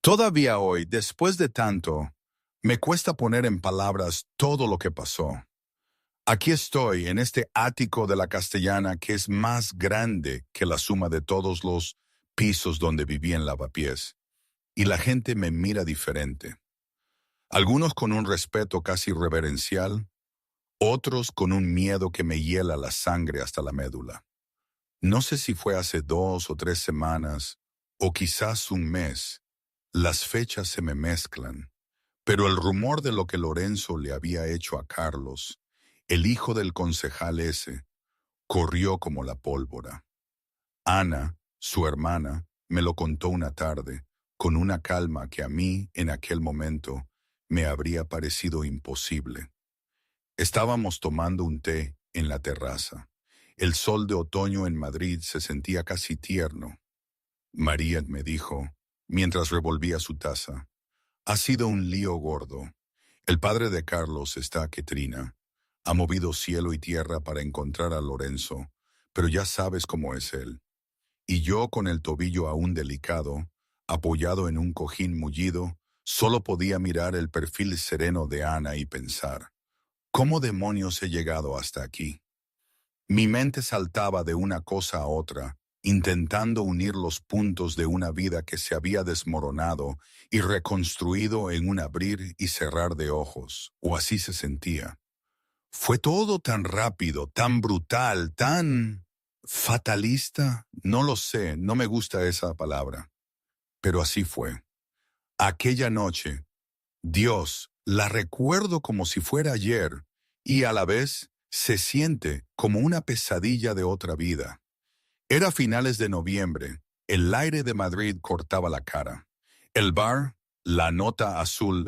Todavía hoy, después de tanto, me cuesta poner en palabras todo lo que pasó. Aquí estoy, en este ático de la Castellana que es más grande que la suma de todos los pisos donde viví en Lavapiés. Y la gente me mira diferente. Algunos con un respeto casi reverencial, otros con un miedo que me hiela la sangre hasta la médula. No sé si fue hace 2 o 3 semanas, o quizás un mes. Las fechas se me mezclan, pero el rumor de lo que Lorenzo le había hecho a Carlos, el hijo del concejal ese, corrió como la pólvora. Ana, su hermana, me lo contó una tarde, con una calma que a mí, en aquel momento, me habría parecido imposible. Estábamos tomando un té en la terraza. El sol de otoño en Madrid se sentía casi tierno. María me dijo, mientras revolvía su taza, ha sido un lío gordo. El padre de Carlos está que trina. Ha movido cielo y tierra para encontrar a Lorenzo, pero ya sabes cómo es él. Y yo, con el tobillo aún delicado, apoyado en un cojín mullido, solo podía mirar el perfil sereno de Ana y pensar, ¿cómo demonios he llegado hasta aquí? Mi mente saltaba de una cosa a otra, intentando unir los puntos de una vida que se había desmoronado y reconstruido en un abrir y cerrar de ojos, o así se sentía. Fue todo tan rápido, tan brutal, tan fatalista. No lo sé, no me gusta esa palabra, pero así fue. Aquella noche, Dios, la recuerdo como si fuera ayer, y a la vez se siente como una pesadilla de otra vida. Era finales de noviembre, el aire de Madrid cortaba la cara. El bar, la nota azul,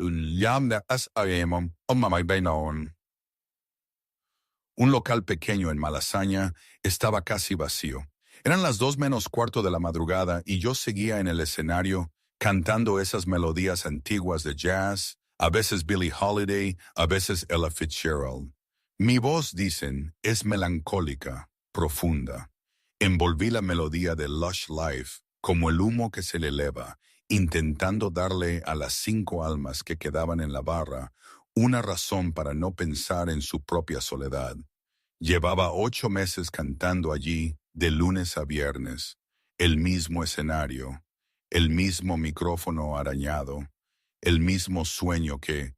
un local pequeño en Malasaña, estaba casi vacío. Eran las 2 menos cuarto de la madrugada y yo seguía en el escenario cantando esas melodías antiguas de jazz, a veces Billie Holiday, a veces Ella Fitzgerald. Mi voz, dicen, es melancólica, profunda. Envolví la melodía de Lush Life como el humo que se le eleva, intentando darle a las 5 almas que quedaban en la barra una razón para no pensar en su propia soledad. Llevaba 8 meses cantando allí, de lunes a viernes, el mismo escenario, el mismo micrófono arañado, el mismo sueño que,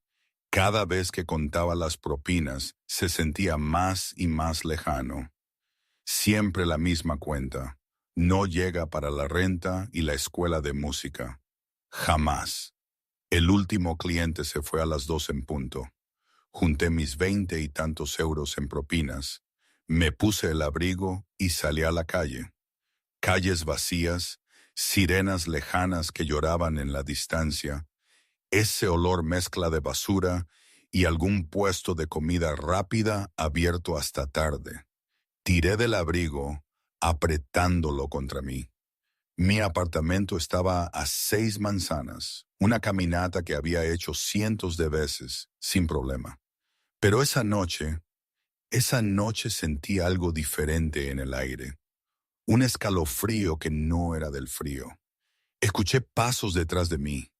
cada vez que contaba las propinas, se sentía más y más lejano. Siempre la misma cuenta. No llega para la renta y la escuela de música. Jamás. El último cliente se fue a las 2 en punto. Junté mis 20 y tantos euros en propinas. Me puse el abrigo y salí a la calle. Calles vacías, sirenas lejanas que lloraban en la distancia, ese olor mezcla de basura y algún puesto de comida rápida abierto hasta tarde. Tiré del abrigo, apretándolo contra mí. Mi apartamento estaba a 6 manzanas, una caminata que había hecho cientos de veces, sin problema. Pero esa noche sentí algo diferente en el aire, un escalofrío que no era del frío. Escuché pasos detrás de mí,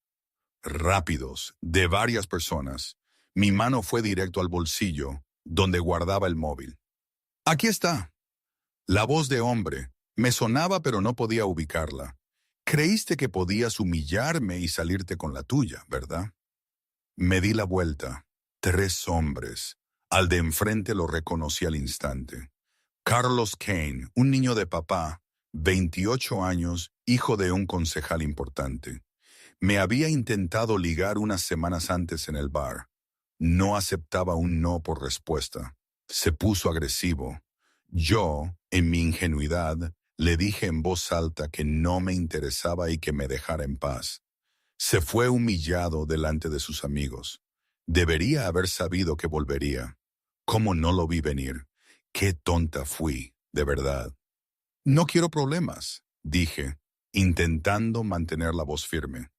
rápidos, de varias personas. Mi mano fue directo al bolsillo, donde guardaba el móvil. Aquí está. La voz de hombre. Me sonaba pero no podía ubicarla. Creíste que podías humillarme y salirte con la tuya, ¿verdad? Me di la vuelta. 3 hombres. Al de enfrente lo reconocí al instante. Carlos Kane, un niño de papá, 28 años, hijo de un concejal importante. Me había intentado ligar unas semanas antes en el bar. No aceptaba un no por respuesta. Se puso agresivo. Yo, en mi ingenuidad, le dije en voz alta que no me interesaba y que me dejara en paz. Se fue humillado delante de sus amigos. Debería haber sabido que volvería. ¿Cómo no lo vi venir? Qué tonta fui, de verdad. No quiero problemas, dije, intentando mantener la voz firme.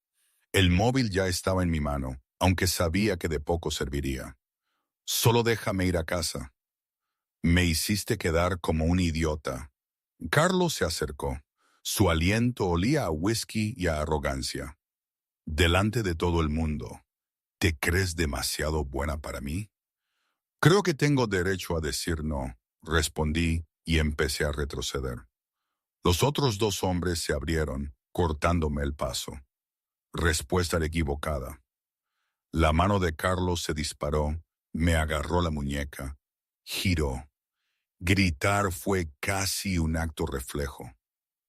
El móvil ya estaba en mi mano, aunque sabía que de poco serviría. Solo déjame ir a casa. Me hiciste quedar como un idiota. Carlos se acercó. Su aliento olía a whisky y a arrogancia. delante de todo el mundo, ¿te crees demasiado buena para mí? Creo que tengo derecho a decir no, respondí y empecé a retroceder. Los otros dos hombres se abrieron, cortándome el paso. Respuesta equivocada. La mano de Carlos se disparó, me agarró la muñeca, giró. Gritar fue casi un acto reflejo.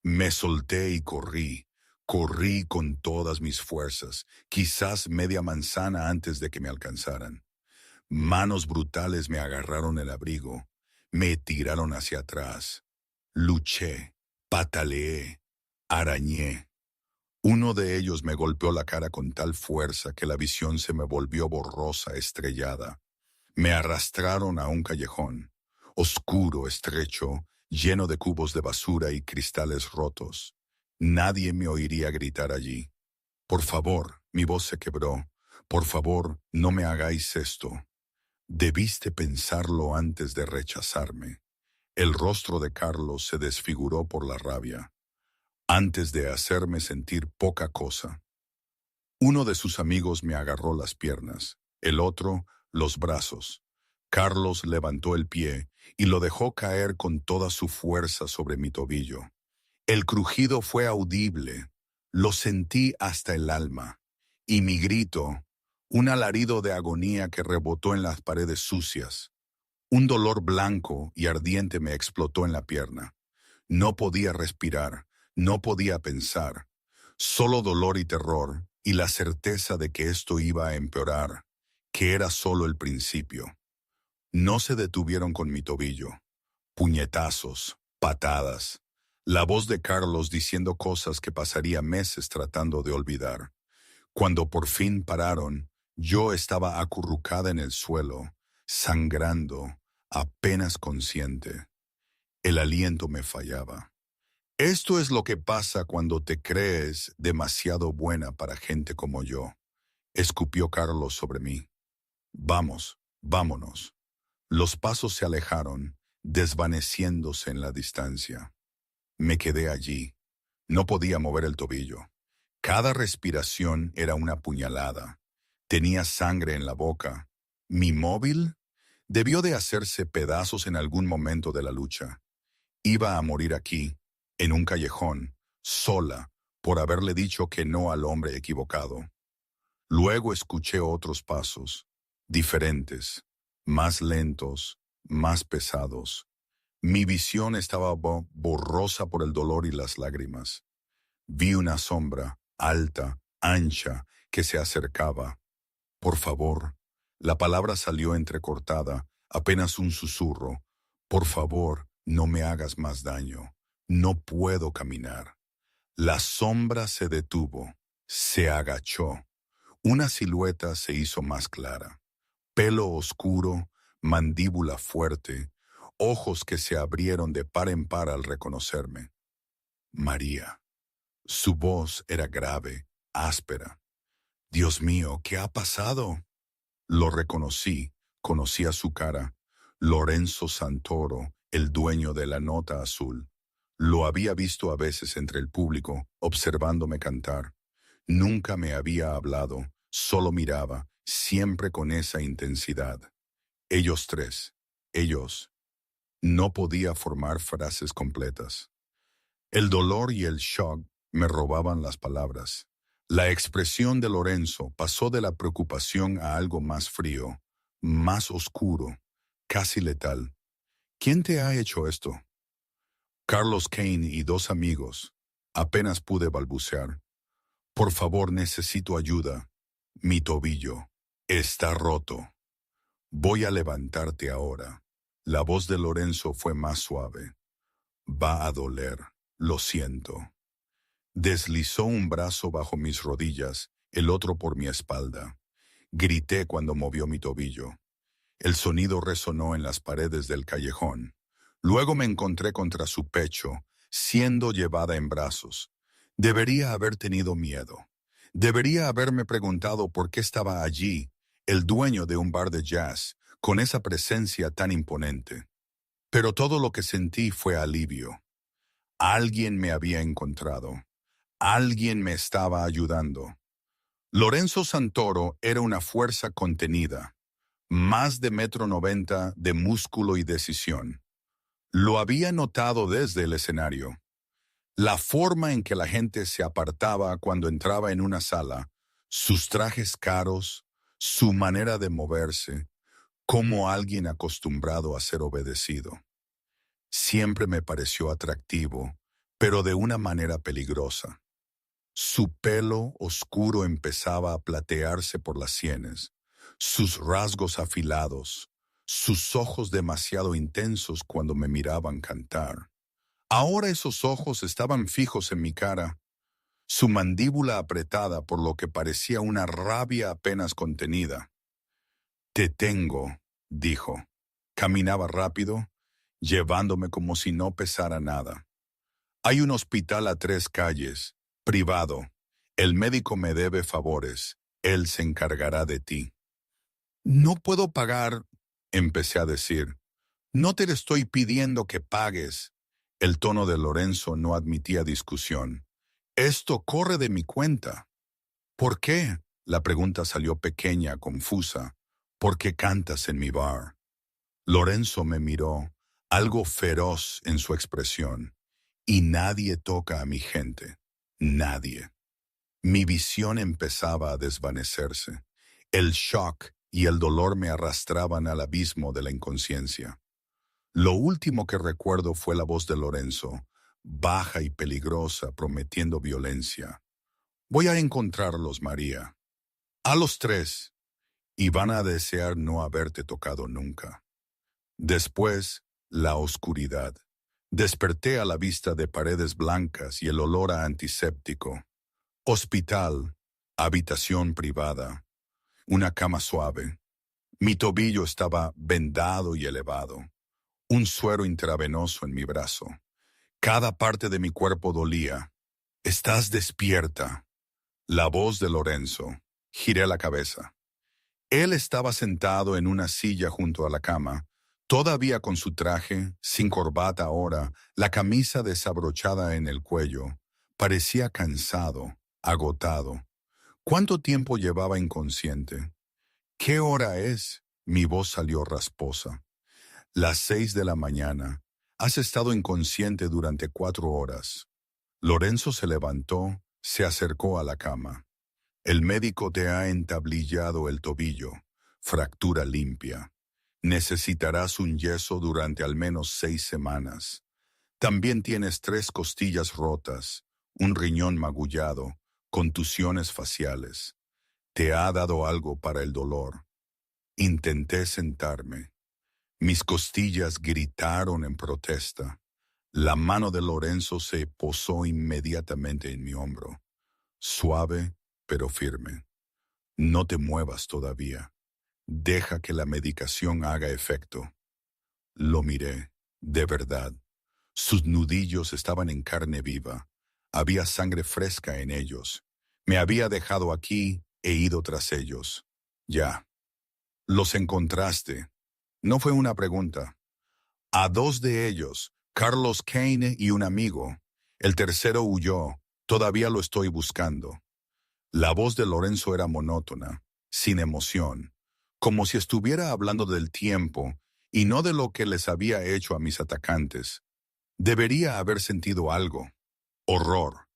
Me solté y corrí. Corrí con todas mis fuerzas, quizás media manzana antes de que me alcanzaran. Manos brutales me agarraron el abrigo, me tiraron hacia atrás. Luché, pataleé, arañé. Uno de ellos me golpeó la cara con tal fuerza que la visión se me volvió borrosa, estrellada. Me arrastraron a un callejón, oscuro, estrecho, lleno de cubos de basura y cristales rotos. Nadie me oiría gritar allí. Por favor, mi voz se quebró. Por favor, no me hagáis esto. Debiste pensarlo antes de rechazarme. El rostro de Carlos se desfiguró por la rabia, antes de hacerme sentir poca cosa. Uno de sus amigos me agarró las piernas, el otro los brazos. Carlos levantó el pie y lo dejó caer con toda su fuerza sobre mi tobillo. El crujido fue audible, lo sentí hasta el alma, y mi grito, un alarido de agonía que rebotó en las paredes sucias. Un dolor blanco y ardiente me explotó en la pierna. No podía respirar, no podía pensar. Solo dolor y terror, y la certeza de que esto iba a empeorar, que era solo el principio. No se detuvieron con mi tobillo. Puñetazos, patadas. La voz de Carlos diciendo cosas que pasaría meses tratando de olvidar. Cuando por fin pararon, yo estaba acurrucada en el suelo, sangrando, apenas consciente. El aliento me fallaba. Esto es lo que pasa cuando te crees demasiado buena para gente como yo, escupió Carlos sobre mí. Vamos, vámonos. Los pasos se alejaron, desvaneciéndose en la distancia. Me quedé allí. No podía mover el tobillo. Cada respiración era una puñalada. Tenía sangre en la boca. ¿Mi móvil? Debió de hacerse pedazos en algún momento de la lucha. Iba a morir aquí, en un callejón, sola, por haberle dicho que no al hombre equivocado. Luego escuché otros pasos, diferentes, más lentos, más pesados. Mi visión estaba borrosa por el dolor y las lágrimas. Vi una sombra, alta, ancha, que se acercaba. Por favor, la palabra salió entrecortada, apenas un susurro. Por favor, no me hagas más daño. No puedo caminar. La sombra se detuvo, se agachó. Una silueta se hizo más clara. Pelo oscuro, mandíbula fuerte, ojos que se abrieron de par en par al reconocerme. María. Su voz era grave, áspera. Dios mío, ¿qué ha pasado? Lo reconocí, conocía su cara. Lorenzo Santoro, el dueño de la Nota Azul. Lo había visto a veces entre el público, observándome cantar. Nunca me había hablado, solo miraba, siempre con esa intensidad. Ellos tres, ellos. No podía formar frases completas. El dolor y el shock me robaban las palabras. La expresión de Lorenzo pasó de la preocupación a algo más frío, más oscuro, casi letal. ¿Quién te ha hecho esto? Carlos Kane y dos amigos. Apenas pude balbucear. Por favor, necesito ayuda. Mi tobillo está roto. Voy a levantarte ahora. La voz de Lorenzo fue más suave. Va a doler, lo siento. Deslizó un brazo bajo mis rodillas, el otro por mi espalda. Grité cuando movió mi tobillo. El sonido resonó en las paredes del callejón. Luego me encontré contra su pecho, siendo llevada en brazos. Debería haber tenido miedo. Debería haberme preguntado por qué estaba allí, el dueño de un bar de jazz, con esa presencia tan imponente. Pero todo lo que sentí fue alivio. Alguien me había encontrado. Alguien me estaba ayudando. Lorenzo Santoro era una fuerza contenida, más de 1,90 m de músculo y decisión. Lo había notado desde el escenario. La forma en que la gente se apartaba cuando entraba en una sala, sus trajes caros, su manera de moverse, como alguien acostumbrado a ser obedecido. Siempre me pareció atractivo, pero de una manera peligrosa. Su pelo oscuro empezaba a platearse por las sienes, sus rasgos afilados, sus ojos demasiado intensos cuando me miraban cantar. Ahora esos ojos estaban fijos en mi cara, su mandíbula apretada por lo que parecía una rabia apenas contenida. «Te tengo», dijo. Caminaba rápido, llevándome como si no pesara nada. «Hay un hospital a 3 calles, privado. El médico me debe favores. Él se encargará de ti». «No puedo pagar», empecé a decir. «No te estoy pidiendo que pagues». El tono de Lorenzo no admitía discusión. «Esto corre de mi cuenta». «¿Por qué?». La pregunta salió pequeña, confusa. «¿Por qué cantas en mi bar?». Lorenzo me miró, algo feroz en su expresión. «Y nadie toca a mi gente. Nadie». Mi visión empezaba a desvanecerse. El shock y el dolor me arrastraban al abismo de la inconsciencia. Lo último que recuerdo fue la voz de Lorenzo, baja y peligrosa, prometiendo violencia. «Voy a encontrarlos, María. A los 3. Y van a desear no haberte tocado nunca». Después, la oscuridad. Desperté a la vista de paredes blancas y el olor a antiséptico. Hospital, habitación privada, una cama suave. Mi tobillo estaba vendado y elevado. Un suero intravenoso en mi brazo. Cada parte de mi cuerpo dolía. «Estás despierta». La voz de Lorenzo. Giré la cabeza. Él estaba sentado en una silla junto a la cama, todavía con su traje, sin corbata ahora, la camisa desabrochada en el cuello. Parecía cansado, agotado. ¿Cuánto tiempo llevaba inconsciente? «¿Qué hora es?». Mi voz salió rasposa. «Las 6 de la mañana. Has estado inconsciente durante 4 horas». Lorenzo se levantó, se acercó a la cama. «El médico te ha entablillado el tobillo. Fractura limpia. Necesitarás un yeso durante al menos 6 semanas. También tienes 3 costillas rotas, un riñón magullado, contusiones faciales. Te ha dado algo para el dolor». Intenté sentarme. Mis costillas gritaron en protesta. La mano de Lorenzo se posó inmediatamente en mi hombro. Suave, pero firme. «No te muevas todavía. Deja que la medicación haga efecto». Lo miré, de verdad. Sus nudillos estaban en carne viva. Había sangre fresca en ellos. Me había dejado aquí e ido tras ellos. «Ya». «Los encontraste». No fue una pregunta. «A 2 de ellos, Carlos Kane y un amigo. El tercero huyó. Todavía lo estoy buscando». La voz de Lorenzo era monótona, sin emoción, como si estuviera hablando del tiempo y no de lo que les había hecho a mis atacantes. Debería haber sentido algo. Horror.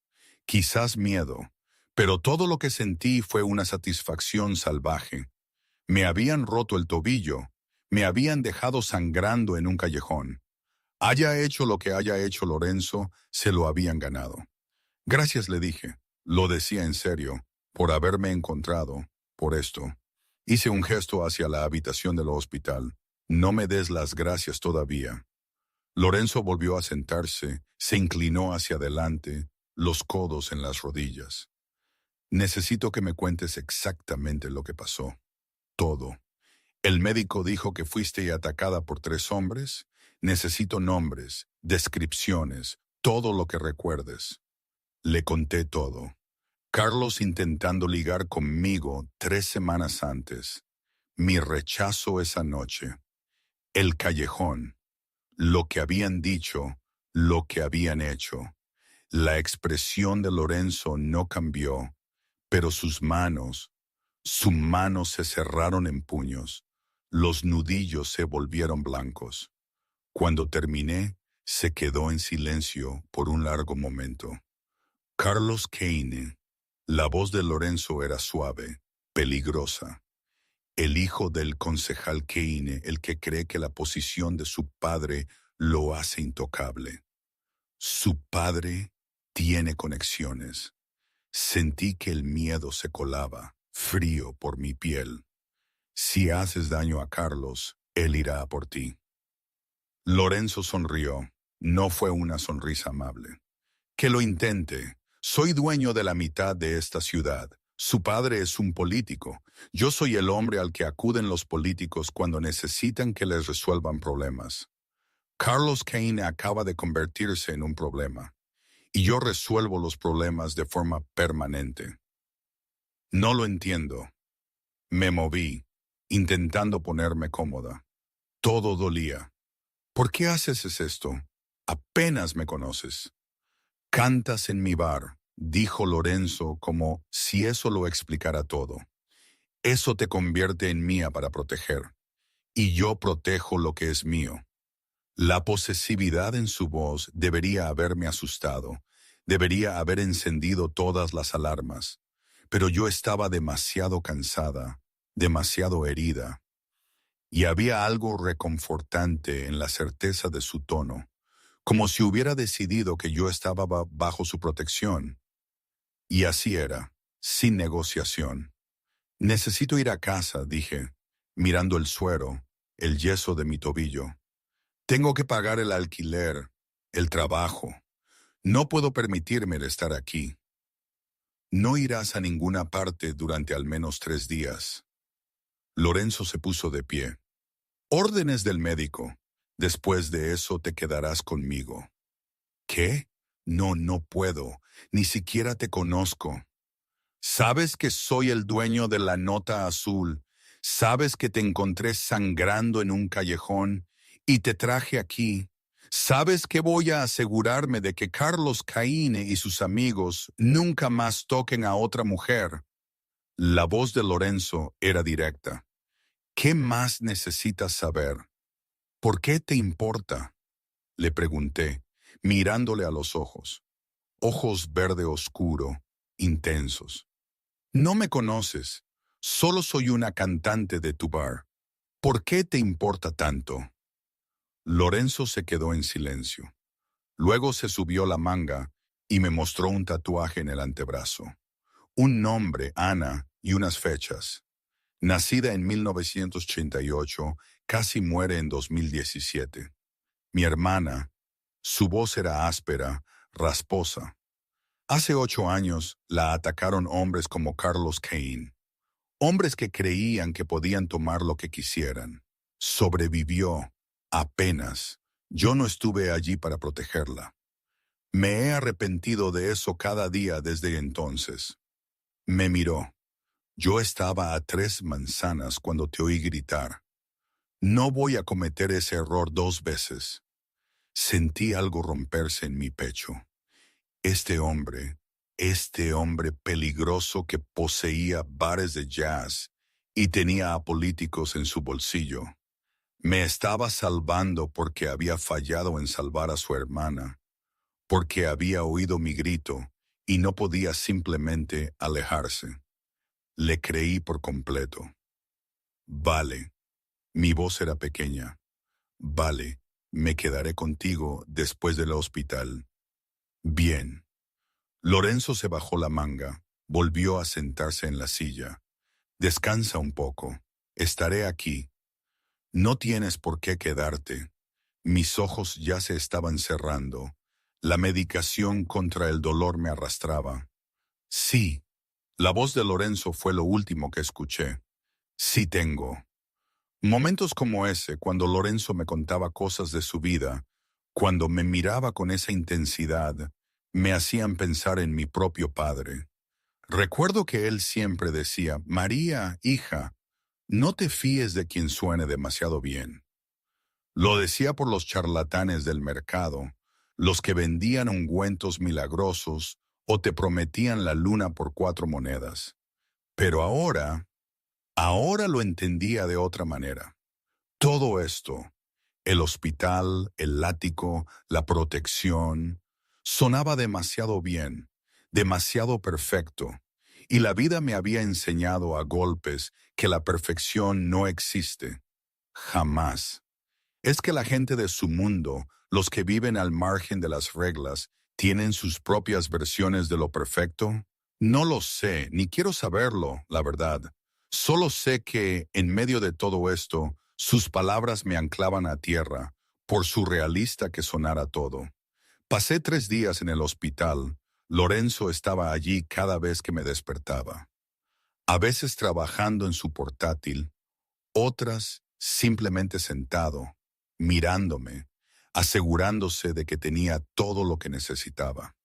Quizás miedo. Pero todo lo que sentí fue una satisfacción salvaje. Me habían roto el tobillo. Me habían dejado sangrando en un callejón. Haya hecho lo que haya hecho Lorenzo, se lo habían ganado. «Gracias», le dije. Lo decía en serio, por haberme encontrado, por esto. Hice un gesto hacia la habitación del hospital. «No me des las gracias todavía». Lorenzo volvió a sentarse, se inclinó hacia adelante, los codos en las rodillas. «Necesito que me cuentes exactamente lo que pasó. Todo. El médico dijo que fuiste atacada por 3 hombres. Necesito nombres, descripciones, todo lo que recuerdes». Le conté todo. Carlos intentando ligar conmigo 3 semanas antes. Mi rechazo esa noche. El callejón. Lo que habían dicho, lo que habían hecho. La expresión de Lorenzo no cambió, pero su mano se cerraron en puños. Los nudillos se volvieron blancos. Cuando terminé, se quedó en silencio por un largo momento. Carlos Kane. La voz de Lorenzo era suave, peligrosa. El hijo del concejal Kane, el que cree que la posición de su padre lo hace intocable. Su padre tiene conexiones. Sentí que el miedo se colaba, frío por mi piel. Si haces daño a Carlos, él irá a por ti. Lorenzo sonrió. No fue una sonrisa amable. Que lo intente. Soy dueño de la mitad de esta ciudad. Su padre es un político. Yo soy el hombre al que acuden los políticos cuando necesitan que les resuelvan problemas. Carlos Kane acaba de convertirse en un problema, y yo resuelvo los problemas de forma permanente. No lo entiendo. Me moví, intentando ponerme cómoda. Todo dolía. ¿Por qué haces esto? Apenas me conoces. Cantas en mi bar, dijo Lorenzo como si eso lo explicara todo. Eso te convierte en mía para proteger, y yo protejo lo que es mío. La posesividad en su voz debería haberme asustado, debería haber encendido todas las alarmas, pero yo estaba demasiado cansada, demasiado herida, y había algo reconfortante en la certeza de su tono, como si hubiera decidido que yo estaba bajo su protección. Y así era, sin negociación. Necesito ir a casa, dije, mirando el suero, el yeso de mi tobillo. Tengo que pagar el alquiler, el trabajo. No puedo permitirme estar aquí. No irás a ninguna parte durante al menos 3 días. Lorenzo se puso de pie. Órdenes del médico. Después de eso te quedarás conmigo. ¿Qué? No, no puedo. Ni siquiera te conozco. Sabes que soy el dueño de la nota azul. Sabes que te encontré sangrando en un callejón y te traje aquí. Sabes que voy a asegurarme de que Carlos Kane y sus amigos nunca más toquen a otra mujer. La voz de Lorenzo era directa. ¿Qué más necesitas saber? ¿Por qué te importa? Le pregunté, mirándole a los ojos. Ojos verde oscuro, intensos. No me conoces, solo soy una cantante de tu bar. ¿Por qué te importa tanto? Lorenzo se quedó en silencio. Luego se subió la manga y me mostró un tatuaje en el antebrazo. Un nombre, Ana, y unas fechas. Nacida en 1988, casi muere en 2017. Mi hermana, su voz era áspera, rasposa. Hace 8 años la atacaron hombres como Carlos Kane. Hombres que creían que podían tomar lo que quisieran. Sobrevivió, apenas. Yo no estuve allí para protegerla. Me he arrepentido de eso cada día desde entonces. Me miró. Yo estaba a 3 manzanas cuando te oí gritar. No voy a cometer ese error 2 veces. Sentí algo romperse en mi pecho. Este hombre peligroso que poseía bares de jazz y tenía a políticos en su bolsillo. Me estaba salvando porque había fallado en salvar a su hermana, porque había oído mi grito y no podía simplemente alejarse. Le creí por completo. Vale, mi voz era pequeña. Vale, me quedaré contigo después del hospital. Bien. Lorenzo se bajó la manga, volvió a sentarse en la silla. Descansa un poco. Estaré aquí. No tienes por qué quedarte. Mis ojos ya se estaban cerrando. La medicación contra el dolor me arrastraba. Sí. La voz de Lorenzo fue lo último que escuché. Sí tengo. Momentos como ese, cuando Lorenzo me contaba cosas de su vida, cuando me miraba con esa intensidad, me hacían pensar en mi propio padre. Recuerdo que él siempre decía, María, hija, no te fíes de quien suene demasiado bien. Lo decía por los charlatanes del mercado, los que vendían ungüentos milagrosos o te prometían la luna por 4 monedas. Pero ahora lo entendía de otra manera. Todo esto, el hospital, el ático, la protección, sonaba demasiado bien, demasiado perfecto, y la vida me había enseñado a golpes que la perfección no existe. Jamás. ¿Es que la gente de su mundo, los que viven al margen de las reglas, tienen sus propias versiones de lo perfecto? No lo sé, ni quiero saberlo, la verdad. Solo sé que, en medio de todo esto, sus palabras me anclaban a tierra, por surrealista que sonara todo. Pasé 3 días en el hospital. Lorenzo estaba allí cada vez que me despertaba. A veces trabajando en su portátil, otras simplemente sentado, mirándome, asegurándose de que tenía todo lo que necesitaba.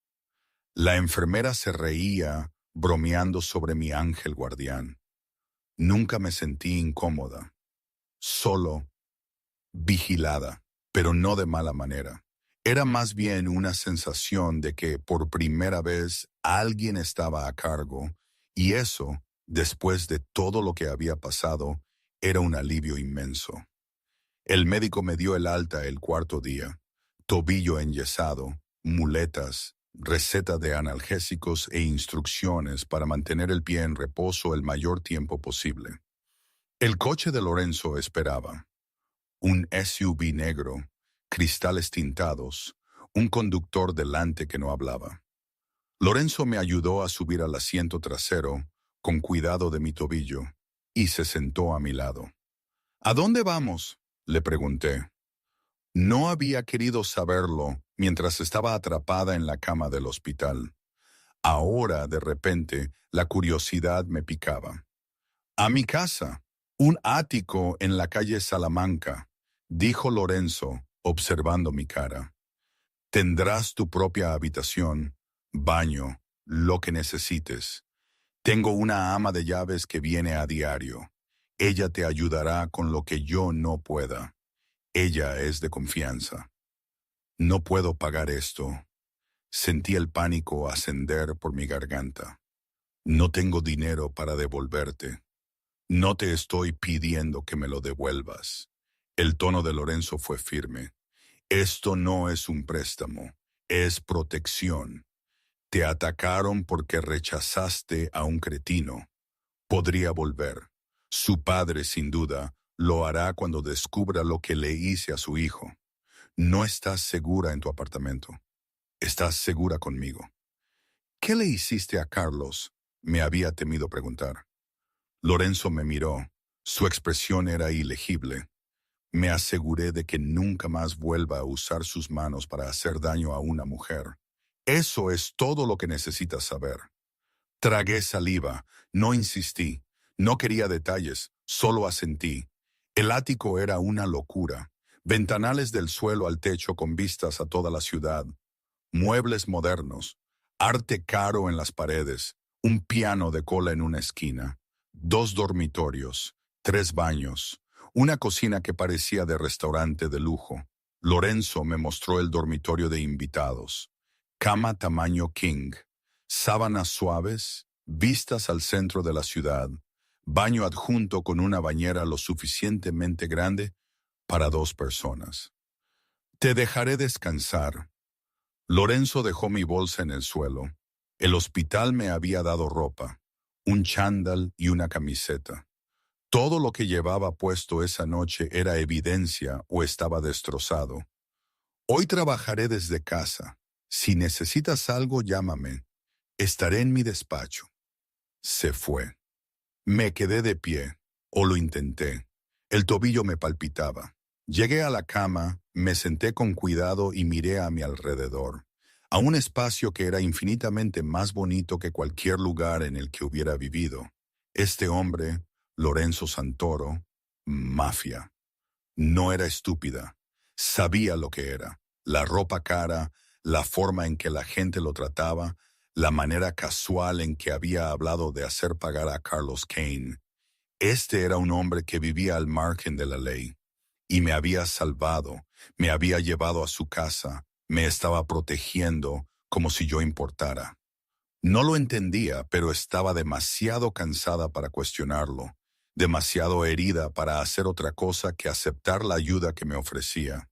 La enfermera se reía, bromeando sobre mi ángel guardián. Nunca me sentí incómoda, solo vigilada, pero no de mala manera. Era más bien una sensación de que por primera vez alguien estaba a cargo, y eso, después de todo lo que había pasado, era un alivio inmenso. El médico me dio el alta el 4.er día, tobillo enyesado, muletas, receta de analgésicos e instrucciones para mantener el pie en reposo el mayor tiempo posible. El coche de Lorenzo esperaba. Un SUV negro, cristales tintados, un conductor delante que no hablaba. Lorenzo me ayudó a subir al asiento trasero, con cuidado de mi tobillo, y se sentó a mi lado. ¿A dónde vamos?, le pregunté. No había querido saberlo mientras estaba atrapada en la cama del hospital. Ahora, de repente, la curiosidad me picaba. A mi casa, un ático en la calle Salamanca, dijo Lorenzo, observando mi cara. Tendrás tu propia habitación, baño, lo que necesites. Tengo una ama de llaves que viene a diario. Ella te ayudará con lo que yo no pueda. Ella es de confianza. No puedo pagar esto. Sentí el pánico ascender por mi garganta. No tengo dinero para devolverte. No te estoy pidiendo que me lo devuelvas. El tono de Lorenzo fue firme. Esto no es un préstamo, es protección. Te atacaron porque rechazaste a un cretino. Podría volver. Su padre, sin duda, lo hará cuando descubra lo que le hice a su hijo. No estás segura en tu apartamento. Estás segura conmigo. ¿Qué le hiciste a Carlos?, me había temido preguntar. Lorenzo me miró. Su expresión era ilegible. Me aseguré de que nunca más vuelva a usar sus manos para hacer daño a una mujer. Eso es todo lo que necesitas saber. Tragué saliva, no insistí, no quería detalles, solo asentí. El ático era una locura. Ventanales del suelo al techo con vistas a toda la ciudad. Muebles modernos, arte caro en las paredes, un piano de cola en una esquina, 2 dormitorios, 3 baños, una cocina que parecía de restaurante de lujo. Lorenzo me mostró el dormitorio de invitados. Cama tamaño king, sábanas suaves, vistas al centro de la ciudad, baño adjunto con una bañera lo suficientemente grande para 2 personas. Te dejaré descansar. Lorenzo dejó mi bolsa en el suelo. El hospital me había dado ropa, un chándal y una camiseta. Todo lo que llevaba puesto esa noche era evidencia o estaba destrozado. Hoy trabajaré desde casa. Si necesitas algo, llámame. Estaré en mi despacho. Se fue. Me quedé de pie, o lo intenté. El tobillo me palpitaba. Llegué a la cama, me senté con cuidado y miré a mi alrededor, a un espacio que era infinitamente más bonito que cualquier lugar en el que hubiera vivido. Este hombre, Lorenzo Santoro, mafia. No era estúpida. Sabía lo que era. La ropa cara, la forma en que la gente lo trataba, la manera casual en que había hablado de hacer pagar a Carlos Kane. Este era un hombre que vivía al margen de la ley. Y me había salvado, me había llevado a su casa, me estaba protegiendo como si yo importara. No lo entendía, pero estaba demasiado cansada para cuestionarlo, demasiado herida para hacer otra cosa que aceptar la ayuda que me ofrecía.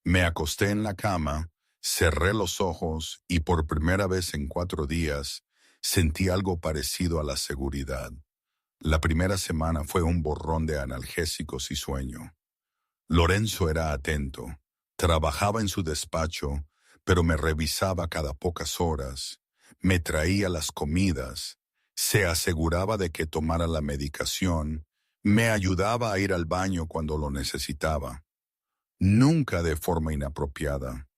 Me acosté en la cama, cerré los ojos y por primera vez en 4 días sentí algo parecido a la seguridad. La primera semana fue un borrón de analgésicos y sueño. Lorenzo era atento, trabajaba en su despacho, pero me revisaba cada pocas horas, me traía las comidas, se aseguraba de que tomara la medicación, me ayudaba a ir al baño cuando lo necesitaba. Nunca de forma inapropiada,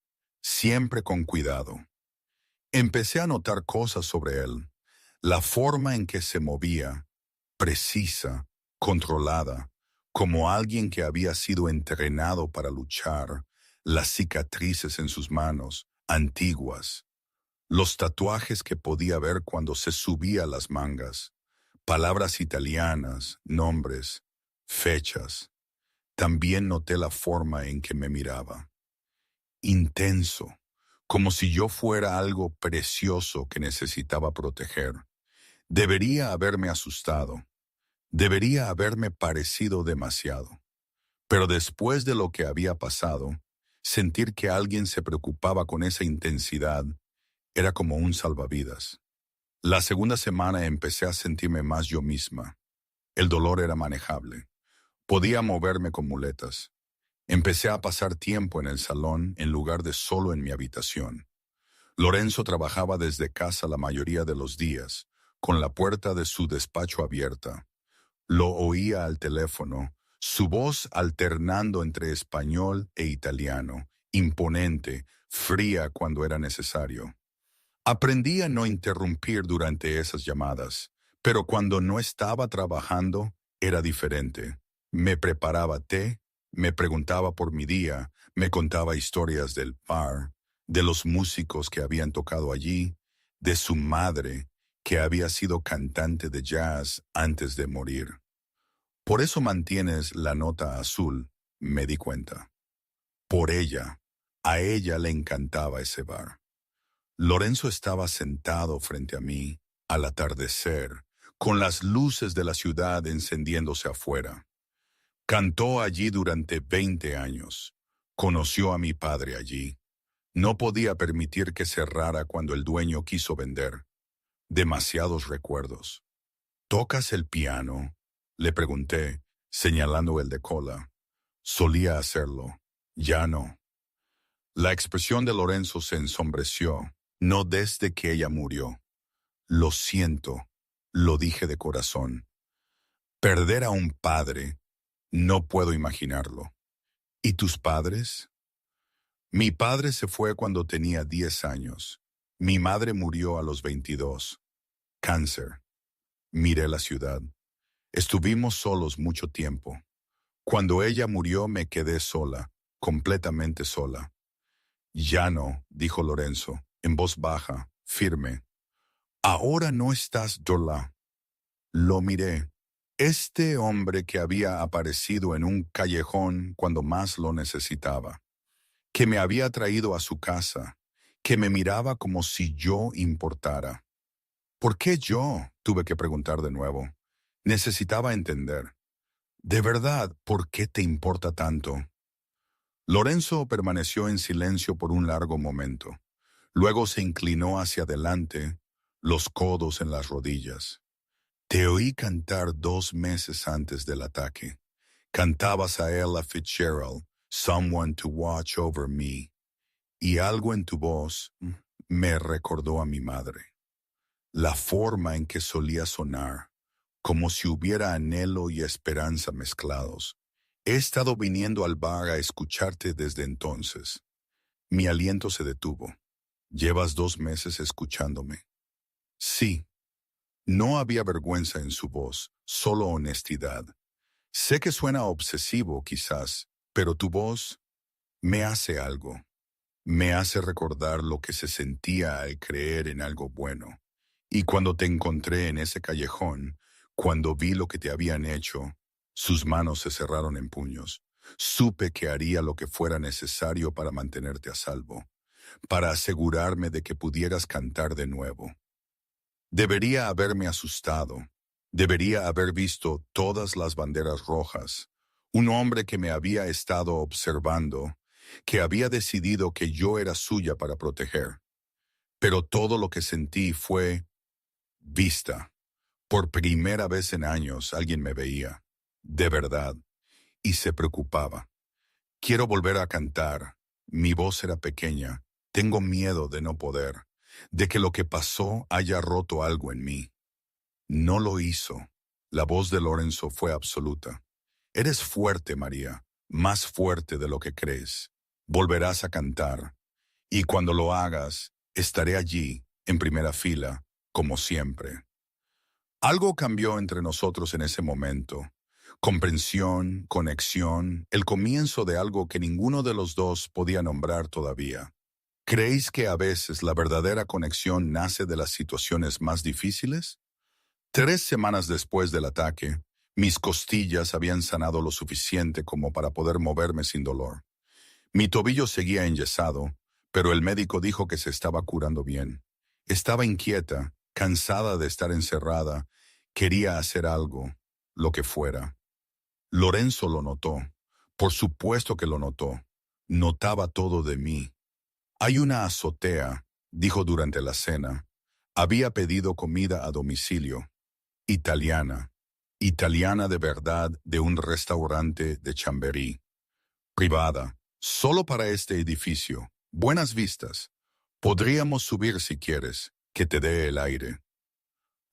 siempre con cuidado. Empecé a notar cosas sobre él, la forma en que se movía, precisa, controlada, como alguien que había sido entrenado para luchar, las cicatrices en sus manos, antiguas, los tatuajes que podía ver cuando se subía las mangas, palabras italianas, nombres, fechas. También noté la forma en que me miraba. Intenso, como si yo fuera algo precioso que necesitaba proteger. Debería haberme asustado. Debería haberme parecido demasiado. Pero después de lo que había pasado, sentir que alguien se preocupaba con esa intensidad era como un salvavidas. La segunda semana empecé a sentirme más yo misma. El dolor era manejable. Podía moverme con muletas. Empecé a pasar tiempo en el salón en lugar de solo en mi habitación. Lorenzo trabajaba desde casa la mayoría de los días, con la puerta de su despacho abierta. Lo oía al teléfono, su voz alternando entre español e italiano, imponente, fría cuando era necesario. Aprendí a no interrumpir durante esas llamadas, pero cuando no estaba trabajando era diferente. Me preparaba té, me preguntaba por mi día, me contaba historias del bar, de los músicos que habían tocado allí, de su madre, que había sido cantante de jazz antes de morir. Por eso mantienes la nota azul, me di cuenta. Por ella, a ella le encantaba ese bar. Lorenzo estaba sentado frente a mí, al atardecer, con las luces de la ciudad encendiéndose afuera. Cantó allí durante 20 años. Conoció a mi padre allí. No podía permitir que cerrara cuando el dueño quiso vender. Demasiados recuerdos. ¿Tocas el piano?, le pregunté, señalando el de cola. Solía hacerlo. Ya no. La expresión de Lorenzo se ensombreció, no desde que ella murió. Lo siento, lo dije de corazón. Perder a un padre, no puedo imaginarlo. ¿Y tus padres? Mi padre se fue cuando tenía 10 años. Mi madre murió a los 22. Cáncer. Miré la ciudad. Estuvimos solos mucho tiempo. Cuando ella murió me quedé sola, completamente sola. Ya no, dijo Lorenzo, en voz baja, firme. Ahora no estás sola. Lo miré. Este hombre que había aparecido en un callejón cuando más lo necesitaba, que me había traído a su casa, que me miraba como si yo importara. ¿Por qué yo?, tuve que preguntar de nuevo. Necesitaba entender. De verdad, ¿por qué te importa tanto? Lorenzo permaneció en silencio por un largo momento. Luego se inclinó hacia adelante, los codos en las rodillas. Te oí cantar 2 meses antes del ataque. Cantabas a Ella Fitzgerald, Someone to Watch Over Me, y algo en tu voz me recordó a mi madre. La forma en que solía sonar, como si hubiera anhelo y esperanza mezclados. He estado viniendo al bar a escucharte desde entonces. Mi aliento se detuvo. Llevas 2 meses escuchándome. Sí. No había vergüenza en su voz, solo honestidad. Sé que suena obsesivo quizás, pero tu voz me hace algo. Me hace recordar lo que se sentía al creer en algo bueno. Y cuando te encontré en ese callejón, cuando vi lo que te habían hecho, sus manos se cerraron en puños. Supe que haría lo que fuera necesario para mantenerte a salvo, para asegurarme de que pudieras cantar de nuevo. Debería haberme asustado. Debería haber visto todas las banderas rojas. Un hombre que me había estado observando, que había decidido que yo era suya para proteger. Pero todo lo que sentí fue vista. Por primera vez en años alguien me veía, de verdad, y se preocupaba. Quiero volver a cantar. Mi voz era pequeña. Tengo miedo de no poder, de que lo que pasó haya roto algo en mí. No lo hizo. La voz de Lorenzo fue absoluta. Eres fuerte, María, más fuerte de lo que crees. Volverás a cantar. Y cuando lo hagas, estaré allí, en primera fila, como siempre. Algo cambió entre nosotros en ese momento. Comprensión, conexión, el comienzo de algo que ninguno de los dos podía nombrar todavía. ¿Creéis que a veces la verdadera conexión nace de las situaciones más difíciles? 3 semanas después del ataque, mis costillas habían sanado lo suficiente como para poder moverme sin dolor. Mi tobillo seguía enyesado, pero el médico dijo que se estaba curando bien. Estaba inquieta, cansada de estar encerrada, quería hacer algo, lo que fuera. Lorenzo lo notó. Por supuesto que lo notó. Notaba todo de mí. Hay una azotea, dijo durante la cena. Había pedido comida a domicilio. Italiana. Italiana de verdad, de un restaurante de Chamberí. Privada. Solo para este edificio. Buenas vistas. Podríamos subir si quieres, que te dé el aire.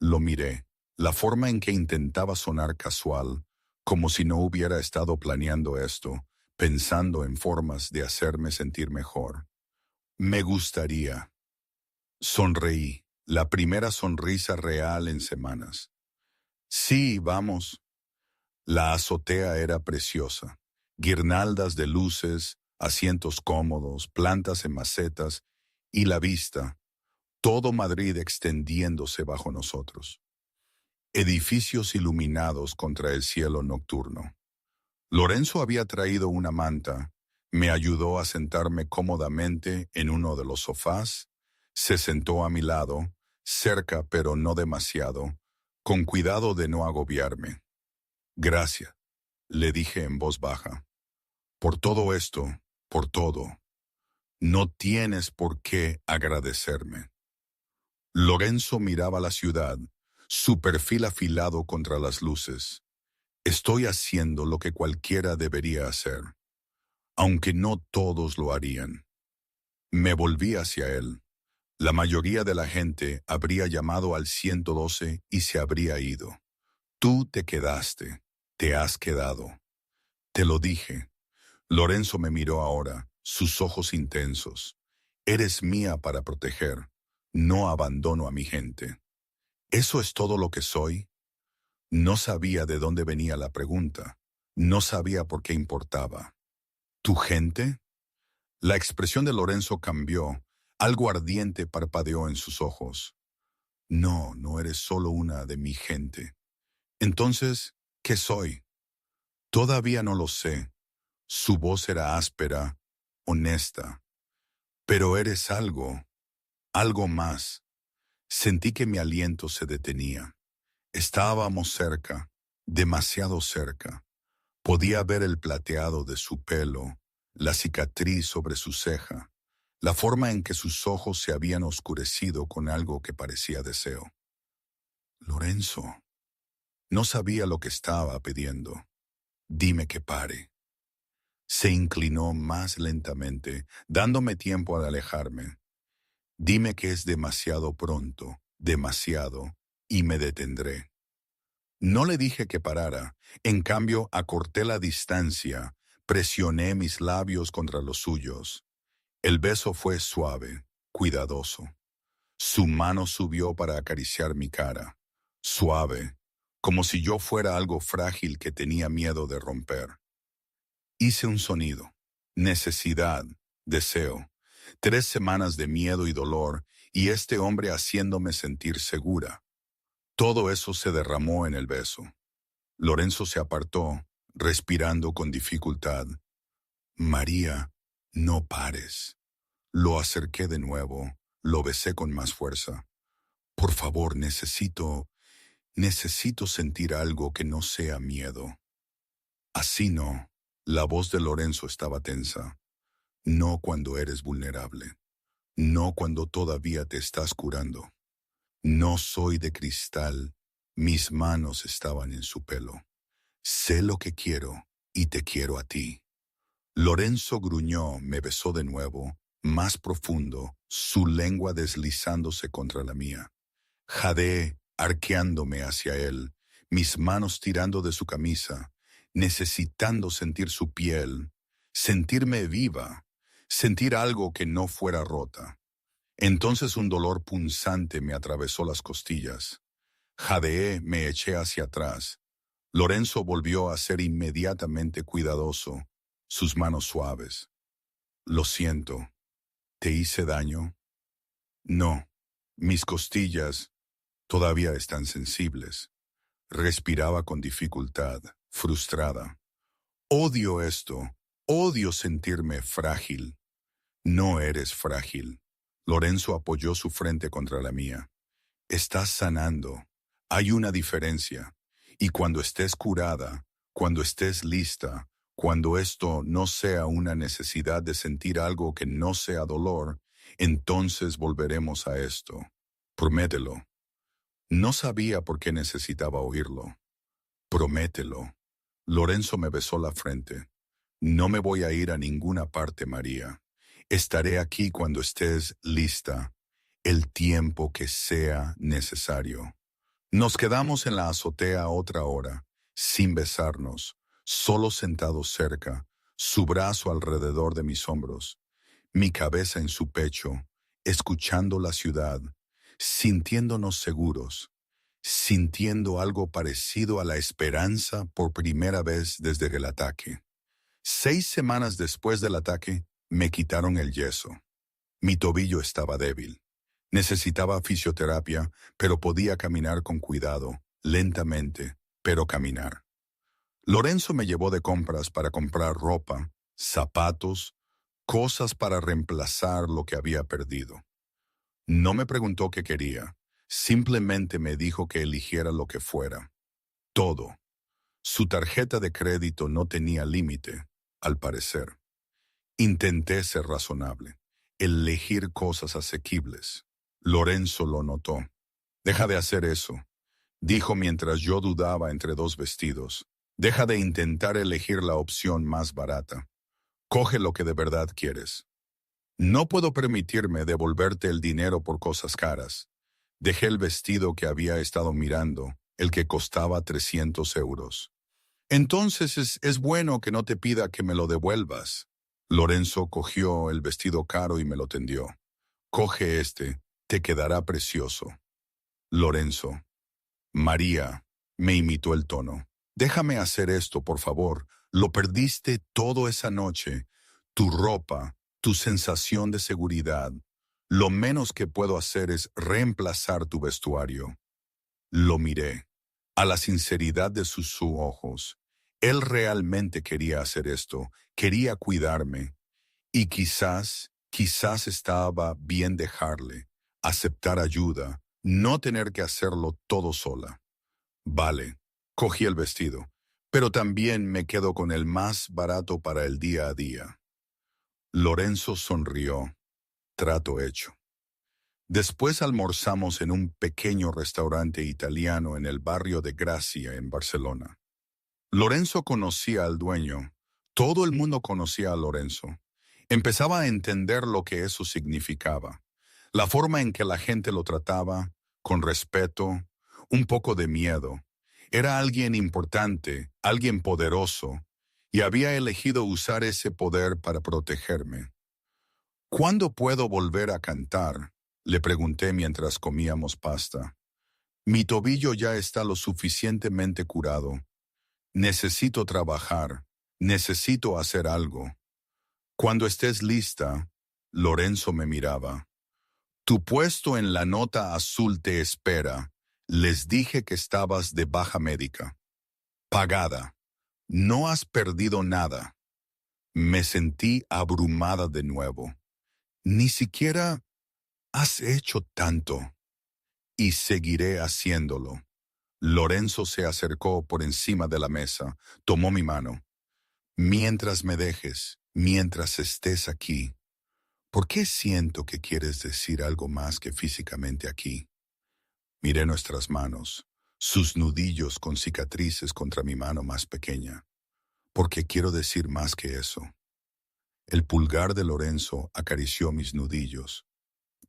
Lo miré. La forma en que intentaba sonar casual, como si no hubiera estado planeando esto, pensando en formas de hacerme sentir mejor. Me gustaría. Sonreí, la primera sonrisa real en semanas. Sí, vamos. La azotea era preciosa. Guirnaldas de luces, asientos cómodos, plantas en macetas y la vista, todo Madrid extendiéndose bajo nosotros. Edificios iluminados contra el cielo nocturno. Lorenzo había traído una manta, me ayudó a sentarme cómodamente en uno de los sofás, se sentó a mi lado, cerca pero no demasiado, con cuidado de no agobiarme. Gracias, le dije en voz baja. Por todo esto, por todo. No tienes por qué agradecerme. Lorenzo miraba la ciudad, su perfil afilado contra las luces. Estoy haciendo lo que cualquiera debería hacer, aunque no todos lo harían. Me volví hacia él. La mayoría de la gente habría llamado al 112 y se habría ido. Tú te quedaste, te has quedado. Te lo dije. Lorenzo me miró ahora, sus ojos intensos. Eres mía para proteger. No abandono a mi gente. ¿Eso es todo lo que soy? No sabía de dónde venía la pregunta. No sabía por qué importaba. ¿Tu gente? La expresión de Lorenzo cambió. Algo ardiente parpadeó en sus ojos. No, no eres solo una de mi gente. Entonces, ¿qué soy? Todavía no lo sé. Su voz era áspera, honesta. Pero eres algo, algo más. Sentí que mi aliento se detenía. Estábamos cerca, demasiado cerca. Podía ver el plateado de su pelo, la cicatriz sobre su ceja, la forma en que sus ojos se habían oscurecido con algo que parecía deseo. Lorenzo, no sabía lo que estaba pidiendo. Dime que pare. Se inclinó más lentamente, dándome tiempo al alejarme. Dime que es demasiado pronto, demasiado, y me detendré. No le dije que parara, en cambio acorté la distancia, presioné mis labios contra los suyos. El beso fue suave, cuidadoso. Su mano subió para acariciar mi cara, suave, como si yo fuera algo frágil que tenía miedo de romper. Hice un sonido, necesidad, deseo, 3 semanas de miedo y dolor, y este hombre haciéndome sentir segura. Todo eso se derramó en el beso. Lorenzo se apartó, respirando con dificultad. María, no pares. Lo acerqué de nuevo, lo besé con más fuerza. Por favor, necesito sentir algo que no sea miedo. Así no. La voz de Lorenzo estaba tensa. No cuando eres vulnerable. No cuando todavía te estás curando. No soy de cristal. Mis manos estaban en su pelo. Sé lo que quiero y te quiero a ti. Lorenzo gruñó, me besó de nuevo, más profundo, su lengua deslizándose contra la mía. Jadeé, arqueándome hacia él, mis manos tirando de su camisa, necesitando sentir su piel, sentirme viva, sentir algo que no fuera rota. Entonces un dolor punzante me atravesó las costillas. Jadeé, me eché hacia atrás. Lorenzo volvió a ser inmediatamente cuidadoso, sus manos suaves. Lo siento. ¿Te hice daño? No. Mis costillas todavía están sensibles. Respiraba con dificultad, frustrada. Odio esto. Odio sentirme frágil. No eres frágil. Lorenzo apoyó su frente contra la mía. Estás sanando. Hay una diferencia. Y cuando estés curada, cuando estés lista, cuando esto no sea una necesidad de sentir algo que no sea dolor, entonces volveremos a esto. Promételo. No sabía por qué necesitaba oírlo. Promételo. Lorenzo me besó la frente. No me voy a ir a ninguna parte, María. Estaré aquí cuando estés lista, el tiempo que sea necesario. Nos quedamos en la azotea otra hora, sin besarnos, solo sentados cerca, su brazo alrededor de mis hombros, mi cabeza en su pecho, escuchando la ciudad, sintiéndonos seguros, sintiendo algo parecido a la esperanza por primera vez desde el ataque. 6 semanas después del ataque, me quitaron el yeso. Mi tobillo estaba débil. Necesitaba fisioterapia, pero podía caminar con cuidado, lentamente, pero caminar. Lorenzo me llevó de compras para comprar ropa, zapatos, cosas para reemplazar lo que había perdido. No me preguntó qué quería, simplemente me dijo que eligiera lo que fuera. Todo. Su tarjeta de crédito no tenía límite, al parecer. Intenté ser razonable, elegir cosas asequibles. Lorenzo lo notó. Deja de hacer eso, dijo mientras yo dudaba entre 2 vestidos. Deja de intentar elegir la opción más barata. Coge lo que de verdad quieres. No puedo permitirme devolverte el dinero por cosas caras. Dejé el vestido que había estado mirando, el que costaba 300 euros. Entonces es bueno que no te pida que me lo devuelvas. Lorenzo cogió el vestido caro y me lo tendió. Coge este, te quedará precioso. Lorenzo. María, me imitó el tono. Déjame hacer esto, por favor. Lo perdiste todo esa noche. Tu ropa, tu sensación de seguridad. Lo menos que puedo hacer es reemplazar tu vestuario. Lo miré. A la sinceridad de sus ojos. Él realmente quería hacer esto. Quería cuidarme. Y quizás estaba bien dejarle, aceptar ayuda, no tener que hacerlo todo sola. Vale, cogí el vestido, pero también me quedo con el más barato para el día a día. Lorenzo sonrió. Trato hecho. Después almorzamos en un pequeño restaurante italiano en el barrio de Gracia, en Barcelona. Lorenzo conocía al dueño. Todo el mundo conocía a Lorenzo. Empezaba a entender lo que eso significaba. La forma en que la gente lo trataba, con respeto, un poco de miedo. Era alguien importante, alguien poderoso, y había elegido usar ese poder para protegerme. ¿Cuándo puedo volver a cantar?, le pregunté mientras comíamos pasta. Mi tobillo ya está lo suficientemente curado. Necesito trabajar, necesito hacer algo. Cuando estés lista, Lorenzo me miraba. Tu puesto en la nota azul te espera. Les dije que estabas de baja médica. Pagada. No has perdido nada. Me sentí abrumada de nuevo. Ni siquiera has hecho tanto. y seguiré haciéndolo. Lorenzo se acercó por encima de la mesa, tomó mi mano. Mientras me dejes, mientras estés aquí, ¿por qué siento que quieres decir algo más que físicamente aquí? Miré nuestras manos, sus nudillos con cicatrices contra mi mano más pequeña, porque quiero decir más que eso. El pulgar de Lorenzo acarició mis nudillos.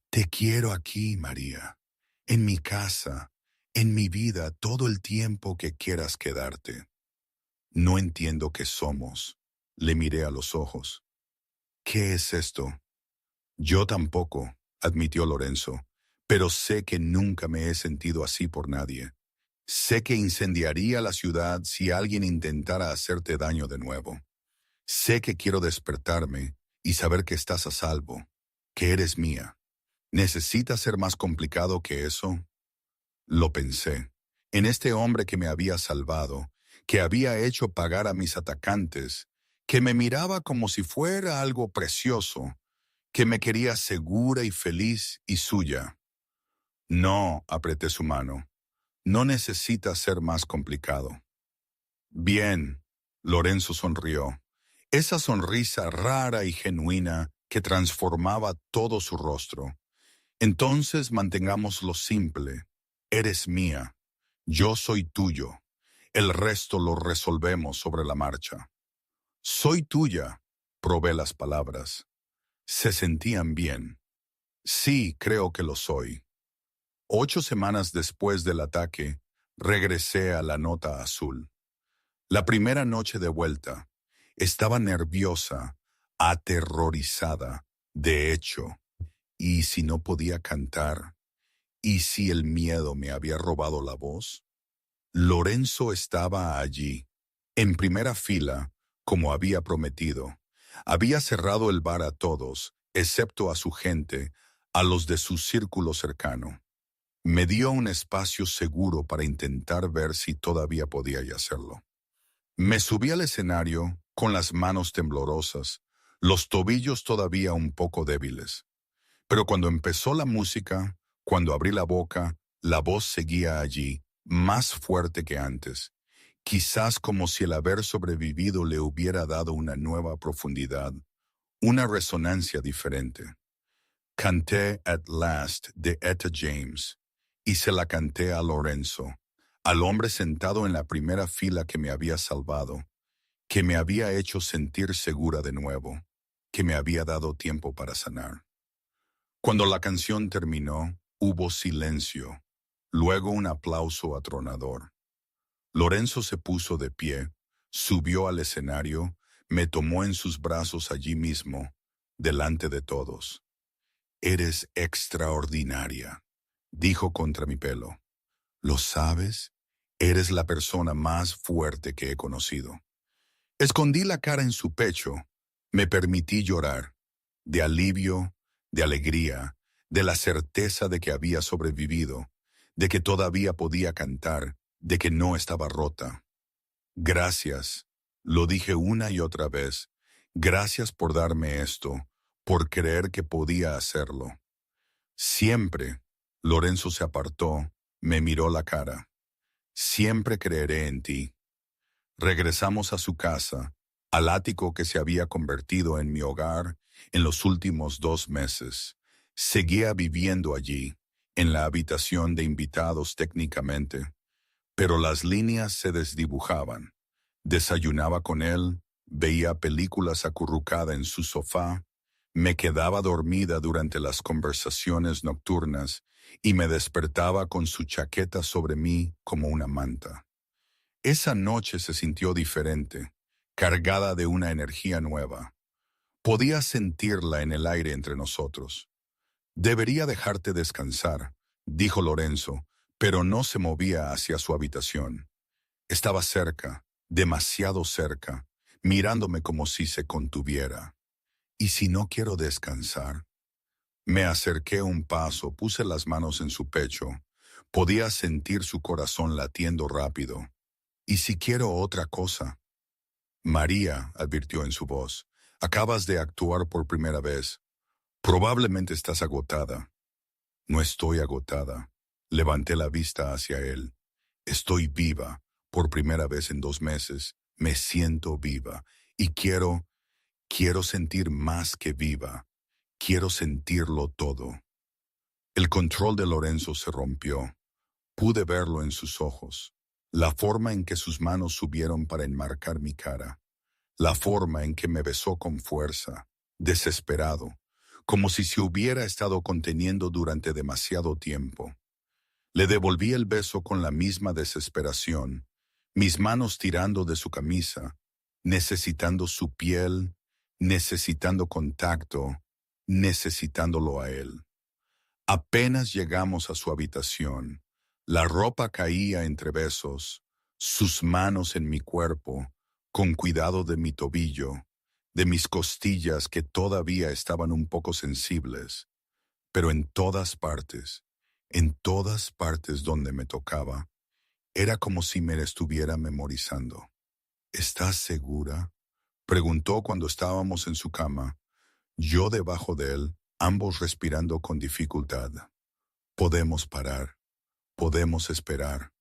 Te quiero aquí, María, en mi casa, en mi vida, todo el tiempo que quieras quedarte. No entiendo qué somos. Le miré a los ojos. ¿Qué es esto? Yo tampoco, admitió Lorenzo, pero sé que nunca me he sentido así por nadie. Sé que incendiaría la ciudad si alguien intentara hacerte daño de nuevo. Sé que quiero despertarme y saber que estás a salvo, que eres mía. ¿Necesita ser más complicado que eso? Lo pensé. En este hombre que me había salvado, que había hecho pagar a mis atacantes, que me miraba como si fuera algo precioso, que me quería segura y feliz y suya. No, apreté su mano. No necesita ser más complicado. Bien, Lorenzo sonrió. Esa sonrisa rara y genuina que transformaba todo su rostro. Entonces mantengámoslo simple. Eres mía. Yo soy tuyo. El resto lo resolvemos sobre la marcha. Soy tuya, probé las palabras. Se sentían bien. Sí, creo que lo soy. 8 semanas después del ataque, regresé a la Nota Azul. La primera noche de vuelta, estaba nerviosa, aterrorizada, de hecho. ¿Y si no podía cantar? ¿Y si el miedo me había robado la voz? Lorenzo estaba allí, en primera fila, como había prometido. Había cerrado el bar a todos, excepto a su gente, a los de su círculo cercano. Me dio un espacio seguro para intentar ver si todavía podía hacerlo. Me subí al escenario con las manos temblorosas, los tobillos todavía un poco débiles. Pero cuando empezó la música, cuando abrí la boca, la voz seguía allí, más fuerte que antes, quizás como si el haber sobrevivido le hubiera dado una nueva profundidad, una resonancia diferente. Canté At Last de Etta James y se la canté a Lorenzo, al hombre sentado en la primera fila que me había salvado, que me había hecho sentir segura de nuevo, que me había dado tiempo para sanar. Cuando la canción terminó, hubo silencio, luego un aplauso atronador. Lorenzo se puso de pie, subió al escenario, me tomó en sus brazos allí mismo, delante de todos. Eres extraordinaria, dijo contra mi pelo. ¿Lo sabes? Eres la persona más fuerte que he conocido. Escondí la cara en su pecho, me permití llorar, de alivio, de alegría, de la certeza de que había sobrevivido, de que todavía podía cantar, de que no estaba rota. Gracias, lo dije una y otra vez, gracias por darme esto, por creer que podía hacerlo. Siempre, Lorenzo se apartó, me miró la cara. Siempre creeré en ti. Regresamos a su casa, al ático que se había convertido en mi hogar en los últimos 2 meses. Seguía viviendo allí, en la habitación de invitados técnicamente, pero las líneas se desdibujaban. Desayunaba con él, veía películas acurrucada en su sofá, me quedaba dormida durante las conversaciones nocturnas y me despertaba con su chaqueta sobre mí como una manta. Esa noche se sintió diferente, cargada de una energía nueva. Podía sentirla en el aire entre nosotros. Debería dejarte descansar, dijo Lorenzo, pero no se movía hacia su habitación. Estaba cerca, demasiado cerca, mirándome como si se contuviera. ¿Y si no quiero descansar? Me acerqué un paso, puse las manos en su pecho. Podía sentir su corazón latiendo rápido. ¿Y si quiero otra cosa? María, advirtió en su voz, acabas de actuar por primera vez. Probablemente estás agotada. No estoy agotada. Levanté la vista hacia él. Estoy viva. Por primera vez en 2 meses, me siento viva. Y quiero sentir más que viva. Quiero sentirlo todo. El control de Lorenzo se rompió. Pude verlo en sus ojos. La forma en que sus manos subieron para enmarcar mi cara. La forma en que me besó con fuerza, desesperado, como si se hubiera estado conteniendo durante demasiado tiempo. Le devolví el beso con la misma desesperación, mis manos tirando de su camisa, necesitando su piel, necesitando contacto, necesitándolo a él. Apenas llegamos a su habitación, la ropa caía entre besos, sus manos en mi cuerpo, con cuidado de mi tobillo, de mis costillas que todavía estaban un poco sensibles, pero en todas partes donde me tocaba, era como si me estuviera memorizando. ¿Estás segura?, preguntó cuando estábamos en su cama, yo debajo de él, ambos respirando con dificultad. Podemos parar, podemos esperar.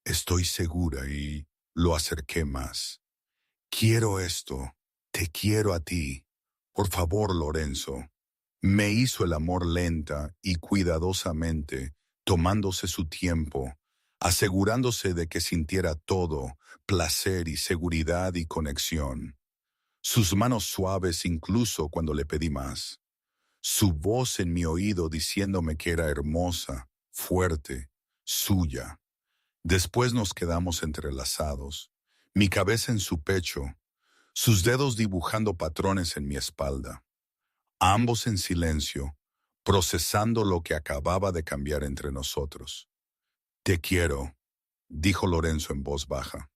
Estoy segura y lo acerqué más. Quiero esto, te quiero a ti. Por favor, Lorenzo. Me hizo el amor lenta y cuidadosamente, tomándose su tiempo, asegurándose de que sintiera todo, placer y seguridad y conexión. Sus manos suaves incluso cuando le pedí más. Su voz en mi oído diciéndome que era hermosa, fuerte, suya. Después nos quedamos entrelazados, mi cabeza en su pecho, sus dedos dibujando patrones en mi espalda. Ambos en silencio, procesando lo que acababa de cambiar entre nosotros. Te quiero, dijo Lorenzo en voz baja.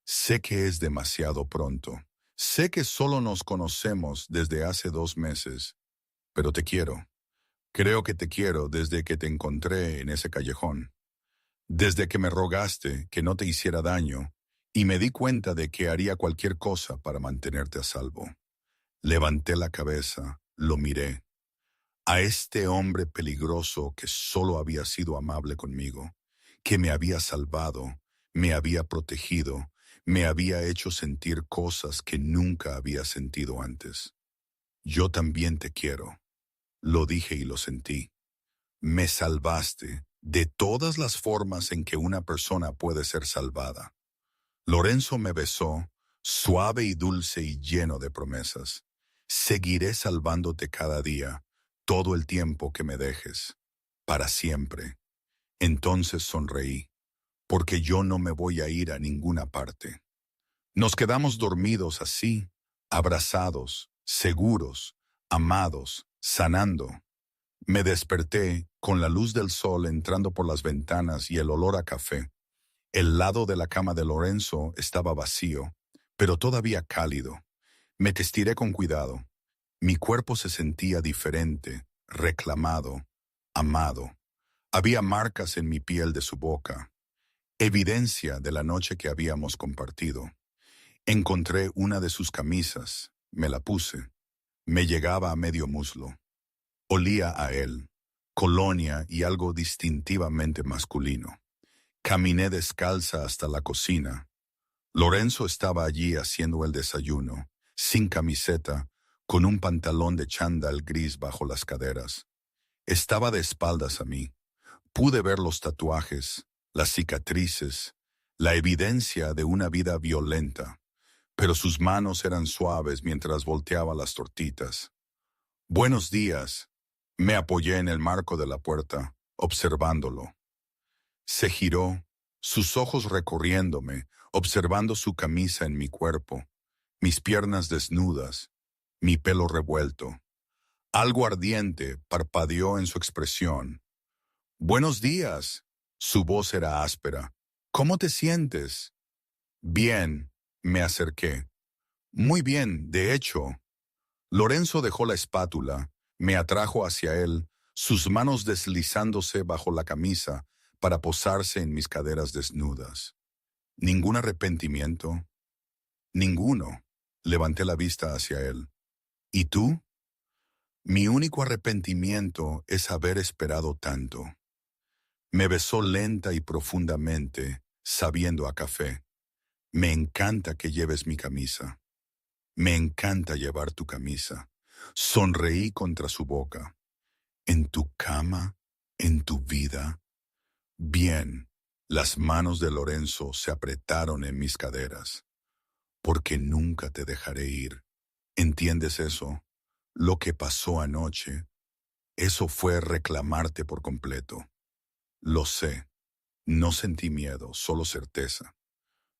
Sé que es demasiado pronto. Sé que solo nos conocemos desde hace 2 meses, pero te quiero. Creo que te quiero desde que te encontré en ese callejón. Desde que me rogaste que no te hiciera daño y me di cuenta de que haría cualquier cosa para mantenerte a salvo. Levanté la cabeza, lo miré. A este hombre peligroso que solo había sido amable conmigo, que me había salvado, me había protegido, me había hecho sentir cosas que nunca había sentido antes. Yo también te quiero, lo dije y lo sentí. Me salvaste de todas las formas en que una persona puede ser salvada. Lorenzo me besó, suave y dulce y lleno de promesas. Seguiré salvándote cada día, todo el tiempo que me dejes, para siempre. Entonces sonreí, porque yo no me voy a ir a ninguna parte. Nos quedamos dormidos así, abrazados, seguros, amados, sanando. Me desperté con la luz del sol entrando por las ventanas y el olor a café. El lado de la cama de Lorenzo estaba vacío, pero todavía cálido. Me estiré con cuidado. Mi cuerpo se sentía diferente, reclamado, amado. Había marcas en mi piel de su boca, evidencia de la noche que habíamos compartido. Encontré una de sus camisas, me la puse. Me llegaba a medio muslo. Olía a él, colonia y algo distintivamente masculino. Caminé descalza hasta la cocina. Lorenzo estaba allí haciendo el desayuno, sin camiseta, con un pantalón de chándal gris bajo las caderas. Estaba de espaldas a mí. Pude ver los tatuajes, las cicatrices, la evidencia de una vida violenta, pero sus manos eran suaves mientras volteaba las tortitas. Buenos días. Me apoyé en el marco de la puerta, observándolo. Se giró, sus ojos recorriéndome, observando su camisa en mi cuerpo, mis piernas desnudas, mi pelo revuelto. Algo ardiente parpadeó en su expresión. Buenos días. Su voz era áspera. ¿Cómo te sientes? Bien, me acerqué. Muy bien, de hecho. Lorenzo dejó la espátula, me atrajo hacia él, sus manos deslizándose bajo la camisa para posarse en mis caderas desnudas. ¿Ningún arrepentimiento? Ninguno. Levanté la vista hacia él. ¿Y tú? Mi único arrepentimiento es haber esperado tanto. Me besó lenta y profundamente, sabiendo a café. Me encanta que lleves mi camisa. Me encanta llevar tu camisa. Sonreí contra su boca. ¿En tu cama? ¿En tu vida? Bien. Las manos de Lorenzo se apretaron en mis caderas. Porque nunca te dejaré ir. ¿Entiendes eso? Lo que pasó anoche, eso fue reclamarte por completo. Lo sé. No sentí miedo, solo certeza.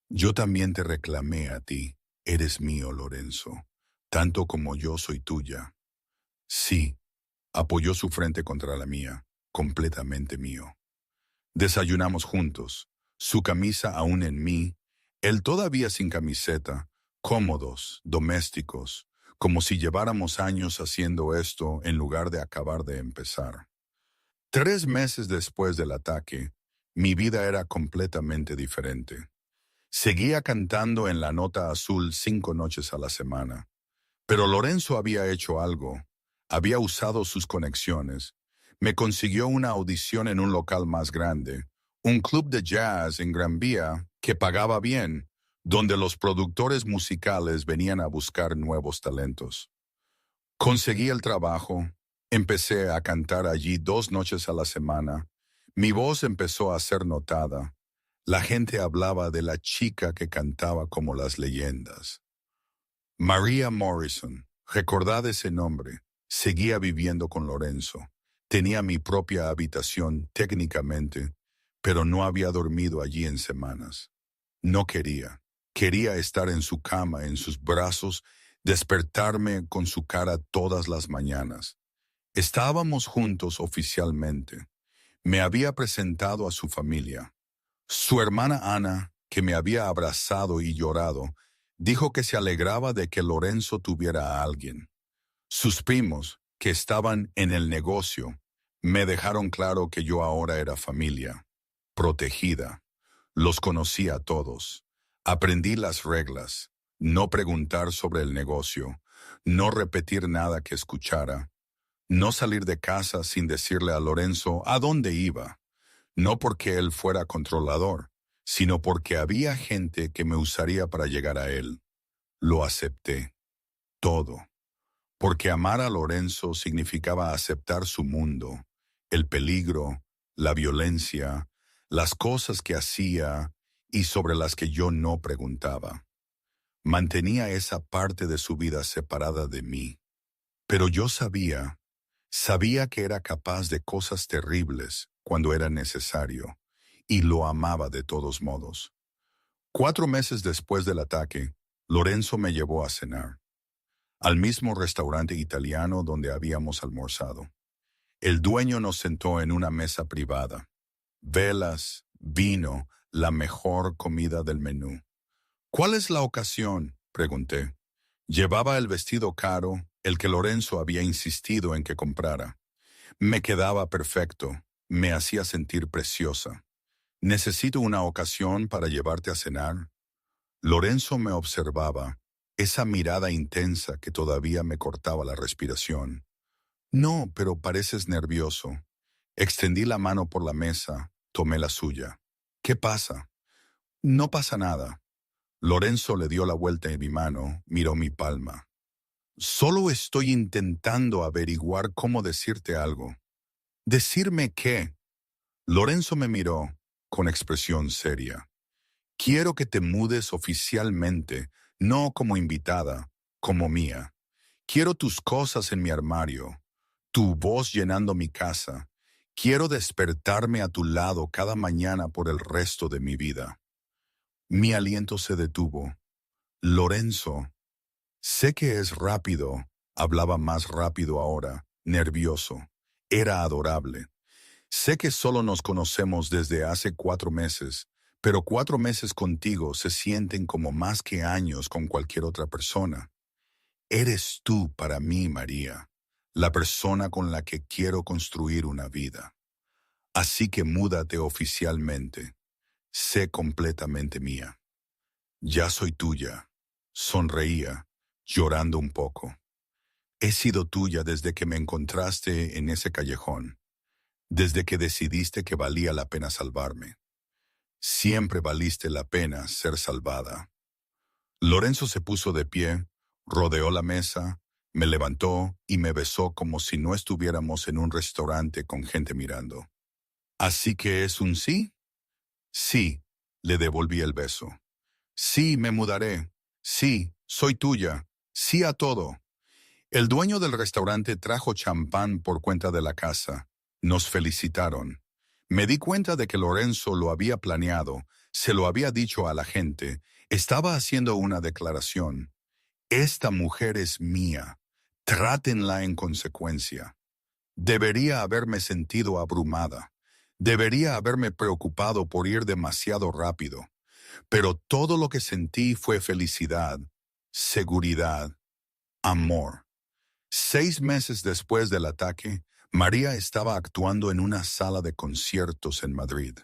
Yo también te reclamé a ti. Eres mío, Lorenzo, tanto como yo soy tuya. Sí, apoyó su frente contra la mía, completamente mío. Desayunamos juntos, su camisa aún en mí, él todavía sin camiseta, cómodos, domésticos, como si lleváramos años haciendo esto en lugar de acabar de empezar. 3 meses después del ataque, mi vida era completamente diferente. Seguía cantando en la nota azul 5 noches a la semana. Pero Lorenzo había hecho algo. Había usado sus conexiones. Me consiguió una audición en un local más grande, un club de jazz en Gran Vía que pagaba bien, donde los productores musicales venían a buscar nuevos talentos. Conseguí el trabajo, empecé a cantar allí 2 noches a la semana. Mi voz empezó a ser notada. La gente hablaba de la chica que cantaba como las leyendas. Maria Morrison, recordad ese nombre, seguía viviendo con Lorenzo. Tenía mi propia habitación técnicamente, pero no había dormido allí en semanas. No quería. Quería estar en su cama, en sus brazos, despertarme con su cara todas las mañanas. Estábamos juntos oficialmente. Me había presentado a su familia. Su hermana Ana, que me había abrazado y llorado, dijo que se alegraba de que Lorenzo tuviera a alguien. Sus primos, que estaban en el negocio, me dejaron claro que yo ahora era familia, protegida. Los conocía a todos. Aprendí las reglas, no preguntar sobre el negocio, no repetir nada que escuchara, no salir de casa sin decirle a Lorenzo a dónde iba. No porque él fuera controlador, sino porque había gente que me usaría para llegar a él. Lo acepté, todo, porque amar a Lorenzo significaba aceptar su mundo, el peligro, la violencia, las cosas que hacía y sobre las que yo no preguntaba. Mantenía esa parte de su vida separada de mí, pero yo sabía que era capaz de cosas terribles cuando era necesario, y lo amaba de todos modos. 4 meses después del ataque, Lorenzo me llevó a cenar, al mismo restaurante italiano donde habíamos almorzado. El dueño nos sentó en una mesa privada. Velas, vino, la mejor comida del menú. ¿Cuál es la ocasión?, pregunté. Llevaba el vestido caro, el que Lorenzo había insistido en que comprara. Me quedaba perfecto, me hacía sentir preciosa. ¿Necesito una ocasión para llevarte a cenar? Lorenzo me observaba, esa mirada intensa que todavía me cortaba la respiración. No, pero pareces nervioso. Extendí la mano por la mesa, tomé la suya. ¿Qué pasa? No pasa nada. Lorenzo le dio la vuelta en mi mano, miró mi palma. Solo estoy intentando averiguar cómo decirte algo. ¿Decirme qué? Lorenzo me miró con expresión seria. Quiero que te mudes oficialmente, no como invitada, como mía. Quiero tus cosas en mi armario, tu voz llenando mi casa. Quiero despertarme a tu lado cada mañana por el resto de mi vida. Mi aliento se detuvo. Lorenzo, sé que es rápido, hablaba más rápido ahora, nervioso. Era adorable. Sé que solo nos conocemos desde hace 4 meses, pero 4 meses contigo se sienten como más que años con cualquier otra persona. Eres tú para mí, María, la persona con la que quiero construir una vida. Así que múdate oficialmente. Sé completamente mía. Ya soy tuya. Sonreía, llorando un poco. He sido tuya desde que me encontraste en ese callejón. desde que decidiste que valía la pena salvarme. Siempre valiste la pena ser salvada. Lorenzo se puso de pie, rodeó la mesa, me levantó y me besó como si no estuviéramos en un restaurante con gente mirando. ¿Así que es un sí? Sí, le devolví el beso. Sí, me mudaré. Sí, soy tuya. Sí a todo. El dueño del restaurante trajo champán por cuenta de la casa. Nos felicitaron. Me di cuenta de que Lorenzo lo había planeado, se lo había dicho a la gente, estaba haciendo una declaración. Esta mujer es mía. Trátenla en consecuencia. Debería haberme sentido abrumada. Debería haberme preocupado por ir demasiado rápido. Pero todo lo que sentí fue felicidad, seguridad, amor. 6 meses después del ataque, María estaba actuando en una sala de conciertos en Madrid.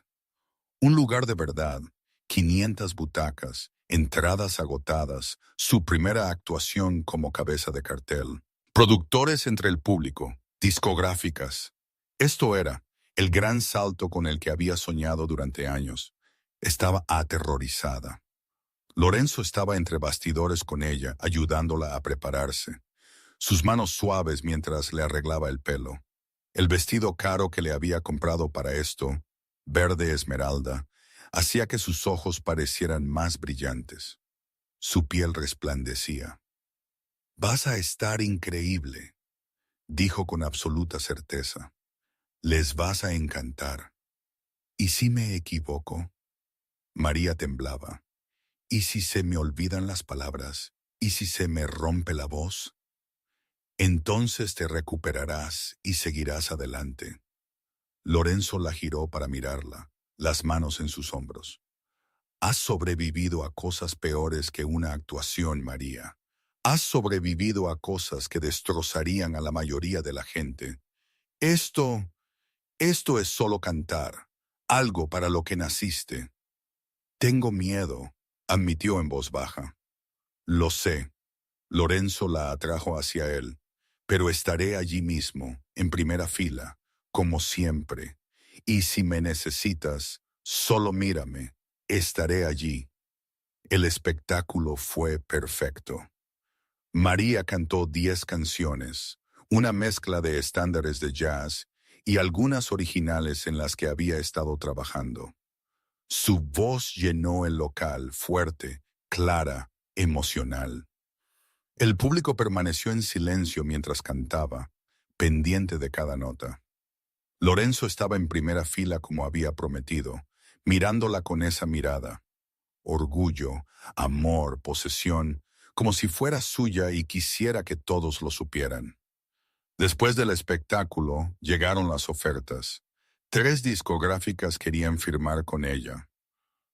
Un lugar de verdad, 500 butacas, entradas agotadas, su primera actuación como cabeza de cartel. Productores entre el público, discográficas. Esto era el gran salto con el que había soñado durante años. Estaba aterrorizada. Lorenzo estaba entre bastidores con ella, ayudándola a prepararse. Sus manos suaves mientras le arreglaba el pelo. El vestido caro que le había comprado para esto, verde esmeralda, hacía que sus ojos parecieran más brillantes. Su piel resplandecía. «Vas a estar increíble», dijo con absoluta certeza. «Les vas a encantar». «¿Y si me equivoco?» María temblaba. «¿Y si se me olvidan las palabras? ¿Y si se me rompe la voz?» «Entonces te recuperarás y seguirás adelante». Lorenzo la giró para mirarla, las manos en sus hombros. «Has sobrevivido a cosas peores que una actuación, María. Has sobrevivido a cosas que destrozarían a la mayoría de la gente. Esto es solo cantar, algo para lo que naciste». «Tengo miedo», admitió en voz baja. «Lo sé». Lorenzo la atrajo hacia él. «Pero estaré allí mismo, en primera fila, como siempre. Y si me necesitas, solo mírame. Estaré allí». El espectáculo fue perfecto. María cantó 10 canciones, una mezcla de estándares de jazz y algunas originales en las que había estado trabajando. Su voz llenó el local, fuerte, clara, emocional. El público permaneció en silencio mientras cantaba, pendiente de cada nota. Lorenzo estaba en primera fila como había prometido, mirándola con esa mirada. Orgullo, amor, posesión, como si fuera suya y quisiera que todos lo supieran. Después del espectáculo, llegaron las ofertas. 3 discográficas querían firmar con ella.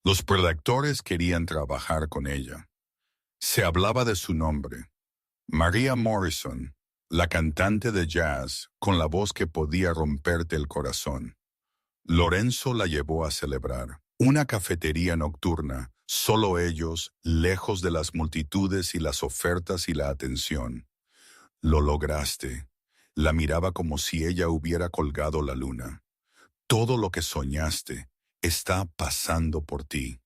Los productores querían trabajar con ella. Se hablaba de su nombre. María Morrison, la cantante de jazz con la voz que podía romperte el corazón. Lorenzo la llevó a celebrar. Una cafetería nocturna, solo ellos, lejos de las multitudes y las ofertas y la atención. «Lo lograste». La miraba como si ella hubiera colgado la luna. «Todo lo que soñaste está pasando por ti».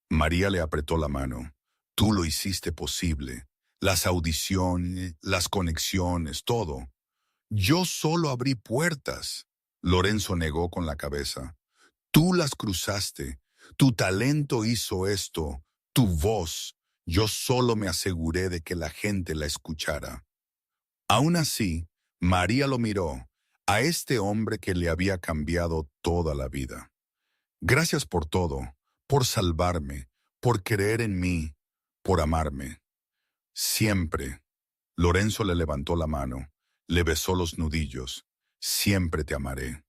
María le apretó la mano. «Tú lo hiciste posible. Las audiciones, las conexiones, todo. Yo solo abrí puertas». Lorenzo negó con la cabeza. «Tú las cruzaste. Tu talento hizo esto. Tu voz. Yo solo me aseguré de que la gente la escuchara». Aún así, María lo miró, a este hombre que le había cambiado toda la vida. «Gracias por todo, por salvarme, por creer en mí, por amarme. Siempre». Lorenzo le levantó la mano, le besó los nudillos. «Siempre te amaré».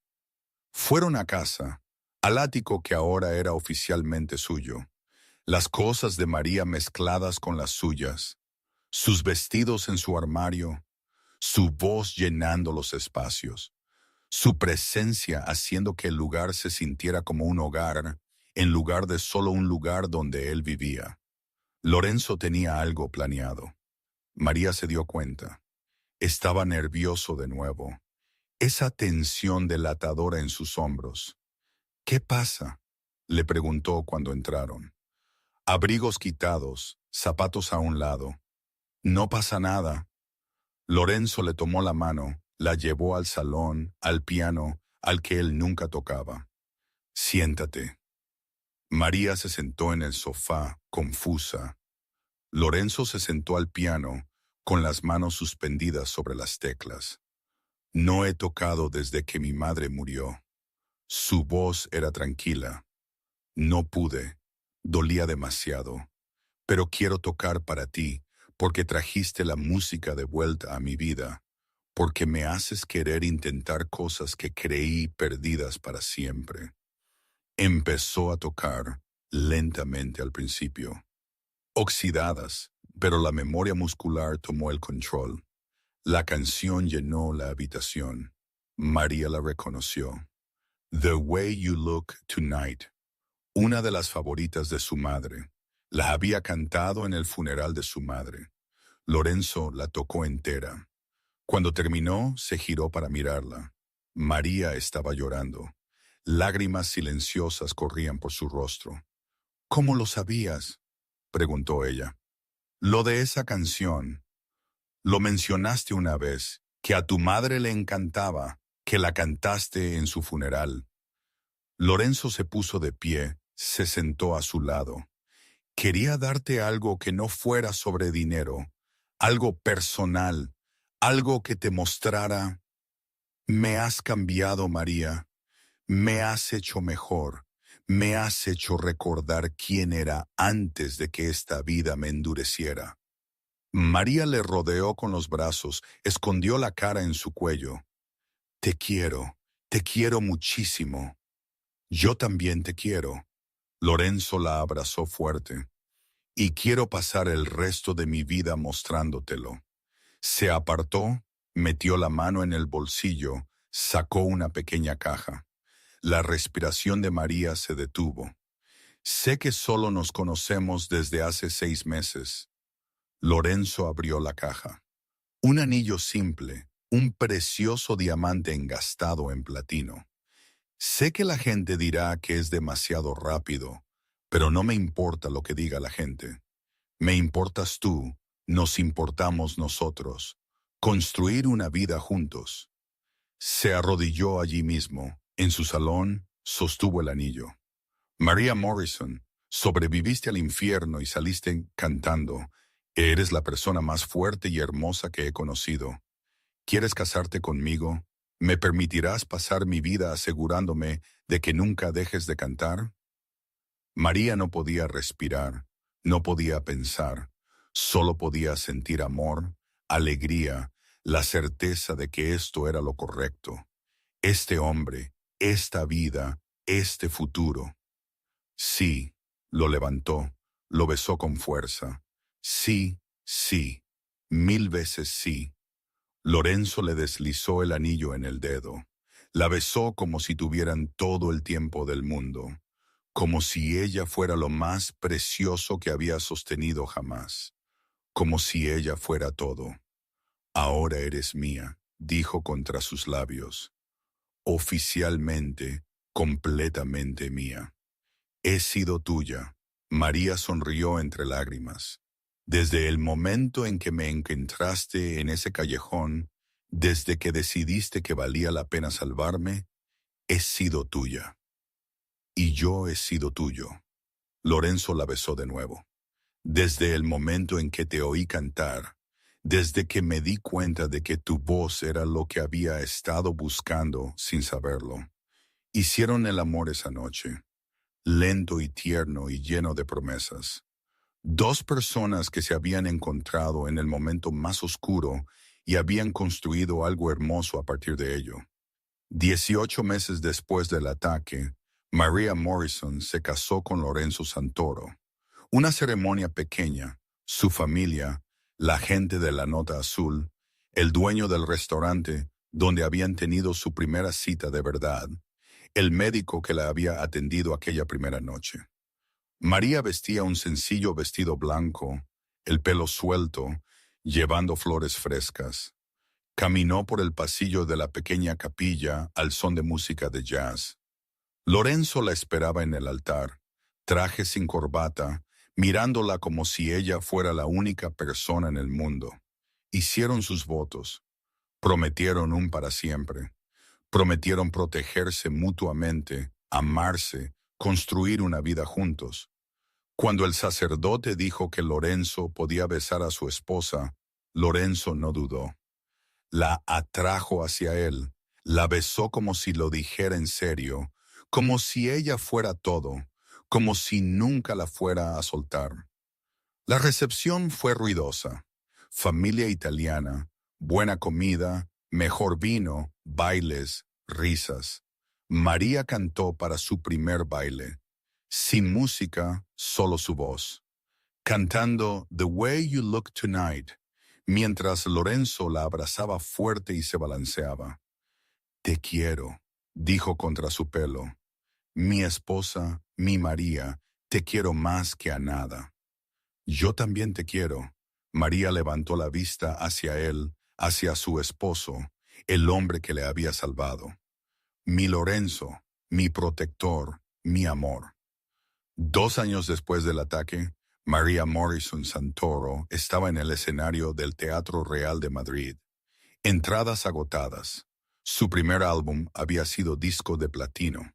Fueron a casa, al ático que ahora era oficialmente suyo. Las cosas de María mezcladas con las suyas, sus vestidos en su armario, su voz llenando los espacios, su presencia haciendo que el lugar se sintiera como un hogar, en lugar de solo un lugar donde él vivía. Lorenzo tenía algo planeado. María se dio cuenta. Estaba nervioso de nuevo. esa tensión delatadora en sus hombros. ¿Qué pasa?, le preguntó cuando entraron. Abrigos quitados, zapatos a un lado. No pasa nada. Lorenzo le tomó la mano, la llevó al salón, al piano, al que él nunca tocaba. Siéntate. María se sentó en el sofá, confusa. Lorenzo se sentó al piano, con las manos suspendidas sobre las teclas. No he tocado desde que mi madre murió. Su voz era tranquila. No pude. Dolía demasiado. Pero quiero tocar para ti, porque trajiste la música de vuelta a mi vida, porque me haces querer intentar cosas que creí perdidas para siempre. Empezó a tocar, lentamente al principio. Oxidadas, pero la memoria muscular tomó el control. La canción llenó la habitación. María la reconoció. The Way You Look Tonight, una de las favoritas de su madre. La había cantado en el funeral de su madre. Lorenzo la tocó entera. Cuando terminó, se giró para mirarla. María estaba llorando. Lágrimas silenciosas corrían por su rostro. ¿Cómo lo sabías?, preguntó ella. Lo de esa canción. Lo mencionaste una vez, que a tu madre le encantaba, que la cantaste en su funeral. Lorenzo se puso de pie, se sentó a su lado. Quería darte algo que no fuera sobre dinero, algo personal, algo que te mostrara. Me has cambiado, María. Me has hecho mejor. Me has hecho recordar quién era antes de que esta vida me endureciera. María le rodeó con los brazos, escondió la cara en su cuello. Te quiero muchísimo. Yo también te quiero. Lorenzo la abrazó fuerte. Y quiero pasar el resto de mi vida mostrándotelo. Se apartó, metió la mano en el bolsillo, sacó una pequeña caja. La respiración de María se detuvo. Sé que solo nos conocemos desde hace 6 meses. Lorenzo abrió la caja. Un anillo simple, un precioso diamante engastado en platino. Sé que la gente dirá que es demasiado rápido, pero no me importa lo que diga la gente. Me importas tú, nos importamos nosotros. Construir una vida juntos. Se arrodilló allí mismo, en su salón, sostuvo el anillo. Maria Morrison, sobreviviste al infierno y saliste cantando. Eres la persona más fuerte y hermosa que he conocido. ¿Quieres casarte conmigo? ¿Me permitirás pasar mi vida asegurándome de que nunca dejes de cantar? María no podía respirar, no podía pensar, solo podía sentir amor, alegría, la certeza de que esto era lo correcto. Este hombre, esta vida, este futuro. Sí, lo levantó, lo besó con fuerza. Sí, sí, 1000 veces sí. Lorenzo le deslizó el anillo en el dedo. La besó como si tuvieran todo el tiempo del mundo, como si ella fuera lo más precioso que había sostenido jamás, como si ella fuera todo. Ahora eres mía, dijo contra sus labios. Oficialmente, completamente mía. He sido tuya. María sonrió entre lágrimas. Desde el momento en que me encontraste en ese callejón, desde que decidiste que valía la pena salvarme, he sido tuya. Y yo he sido tuyo. Lorenzo la besó de nuevo. Desde el momento en que te oí cantar, desde que me di cuenta de que tu voz era lo que había estado buscando sin saberlo. Hicieron el amor esa noche, lento y tierno y lleno de promesas. 2 personas que se habían encontrado en el momento más oscuro y habían construido algo hermoso a partir de ello. 18 meses después del ataque, Maria Morrison se casó con Lorenzo Santoro. Una ceremonia pequeña, su familia, la gente de la Nota Azul, el dueño del restaurante donde habían tenido su primera cita de verdad, el médico que la había atendido aquella primera noche. María vestía un sencillo vestido blanco, el pelo suelto, llevando flores frescas. Caminó por el pasillo de la pequeña capilla al son de música de jazz. Lorenzo la esperaba en el altar, traje sin corbata, mirándola como si ella fuera la única persona en el mundo. Hicieron sus votos, prometieron un para siempre, prometieron protegerse mutuamente, amarse, construir una vida juntos. Cuando el sacerdote dijo que Lorenzo podía besar a su esposa, Lorenzo no dudó. La atrajo hacia él, la besó como si lo dijera en serio, como si ella fuera todo, como si nunca la fuera a soltar. La recepción fue ruidosa. Familia italiana, buena comida, mejor vino, bailes, risas. María cantó para su primer baile. Sin música, solo su voz. Cantando The Way You Look Tonight, mientras Lorenzo la abrazaba fuerte y se balanceaba. Te quiero, dijo contra su pelo. Mi esposa, mi María, te quiero más que a nada. Yo también te quiero. María levantó la vista hacia él, hacia su esposo, el hombre que le había salvado. Mi Lorenzo, mi protector, mi amor. 2 años después del ataque, María Morrison Santoro estaba en el escenario del Teatro Real de Madrid. Entradas agotadas. Su primer álbum había sido disco de platino.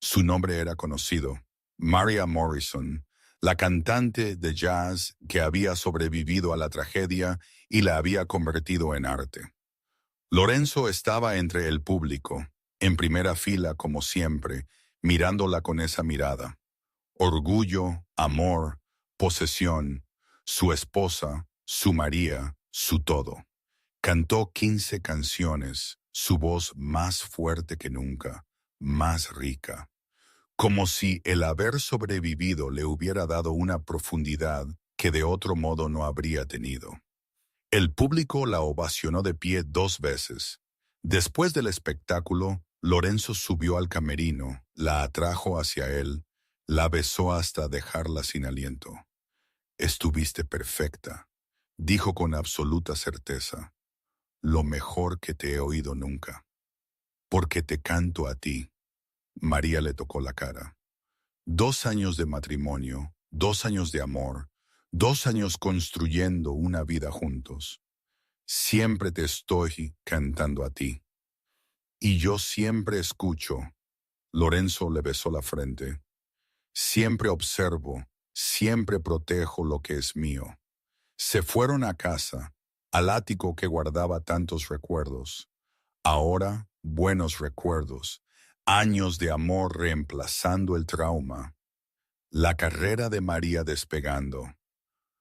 Su nombre era conocido, María Morrison, la cantante de jazz que había sobrevivido a la tragedia y la había convertido en arte. Lorenzo estaba entre el público, en primera fila como siempre, mirándola con esa mirada. Orgullo, amor, posesión, su esposa, su María, su todo. Cantó 15 canciones, su voz más fuerte que nunca, más rica, como si el haber sobrevivido le hubiera dado una profundidad que de otro modo no habría tenido. El público la ovacionó de pie 2 veces. Después del espectáculo, Lorenzo subió al camerino, la atrajo hacia él, la besó hasta dejarla sin aliento. Estuviste perfecta, dijo con absoluta certeza. Lo mejor que te he oído nunca. Porque te canto a ti. María le tocó la cara. 2 años de matrimonio, 2 años de amor, 2 años construyendo una vida juntos. Siempre te estoy cantando a ti. Y yo siempre escucho. Lorenzo le besó la frente. Siempre observo, siempre protejo lo que es mío. Se fueron a casa, al ático que guardaba tantos recuerdos. Ahora, buenos recuerdos, años de amor reemplazando el trauma. La carrera de María despegando.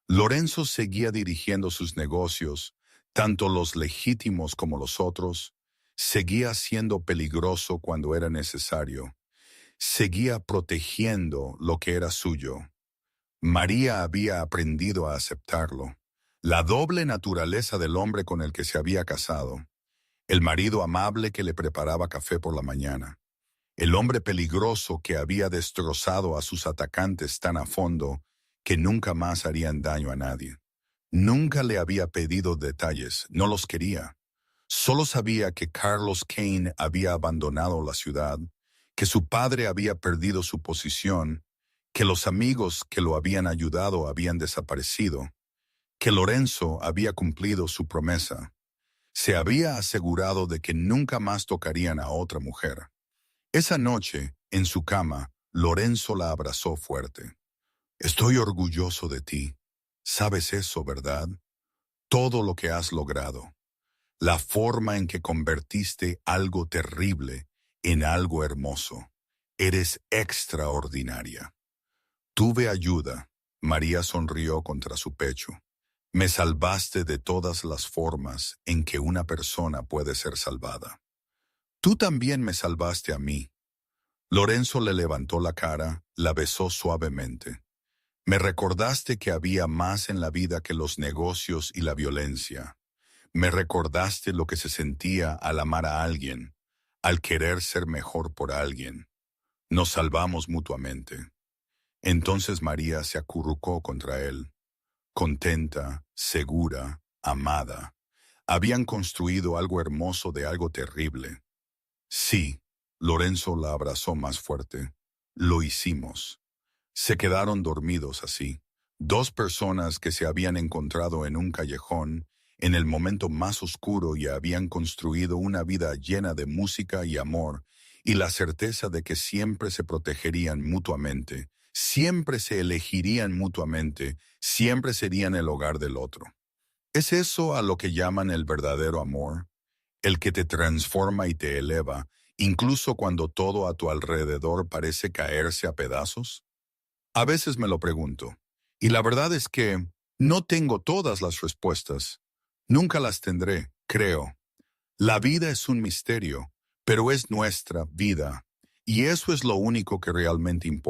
Lorenzo seguía dirigiendo sus negocios, tanto los legítimos como los otros. Seguía siendo peligroso cuando era necesario. Seguía protegiendo lo que era suyo. María había aprendido a aceptarlo. La doble naturaleza del hombre con el que se había casado. El marido amable que le preparaba café por la mañana. El hombre peligroso que había destrozado a sus atacantes tan a fondo que nunca más harían daño a nadie. Nunca le había pedido detalles, no los quería. Solo sabía que Carlos Kane había abandonado la ciudad, que su padre había perdido su posición, que los amigos que lo habían ayudado habían desaparecido, que Lorenzo había cumplido su promesa. Se había asegurado de que nunca más tocarían a otra mujer. Esa noche, en su cama, Lorenzo la abrazó fuerte. Estoy orgulloso de ti. Sabes eso, ¿verdad? Todo lo que has logrado. La forma en que convertiste algo terrible en algo hermoso. Eres extraordinaria. Tuve ayuda. María sonrió contra su pecho. Me salvaste de todas las formas en que una persona puede ser salvada. Tú también me salvaste a mí. Lorenzo le levantó la cara, la besó suavemente. Me recordaste que había más en la vida que los negocios y la violencia. Me recordaste lo que se sentía al amar a alguien, al querer ser mejor por alguien. Nos salvamos mutuamente. Entonces María se acurrucó contra él, contenta, segura, amada. Habían construido algo hermoso de algo terrible. Sí, Lorenzo la abrazó más fuerte. Lo hicimos. Se quedaron dormidos así. Dos personas que se habían encontrado en un callejón, en el momento más oscuro y habían construido una vida llena de música y amor, y la certeza de que siempre se protegerían mutuamente, siempre se elegirían mutuamente, siempre serían el hogar del otro. ¿Es eso a lo que llaman el verdadero amor? El que te transforma y te eleva, incluso cuando todo a tu alrededor parece caerse a pedazos. A veces me lo pregunto, y la verdad es que no tengo todas las respuestas. Nunca las tendré, creo. La vida es un misterio, pero es nuestra vida, y eso es lo único que realmente importa.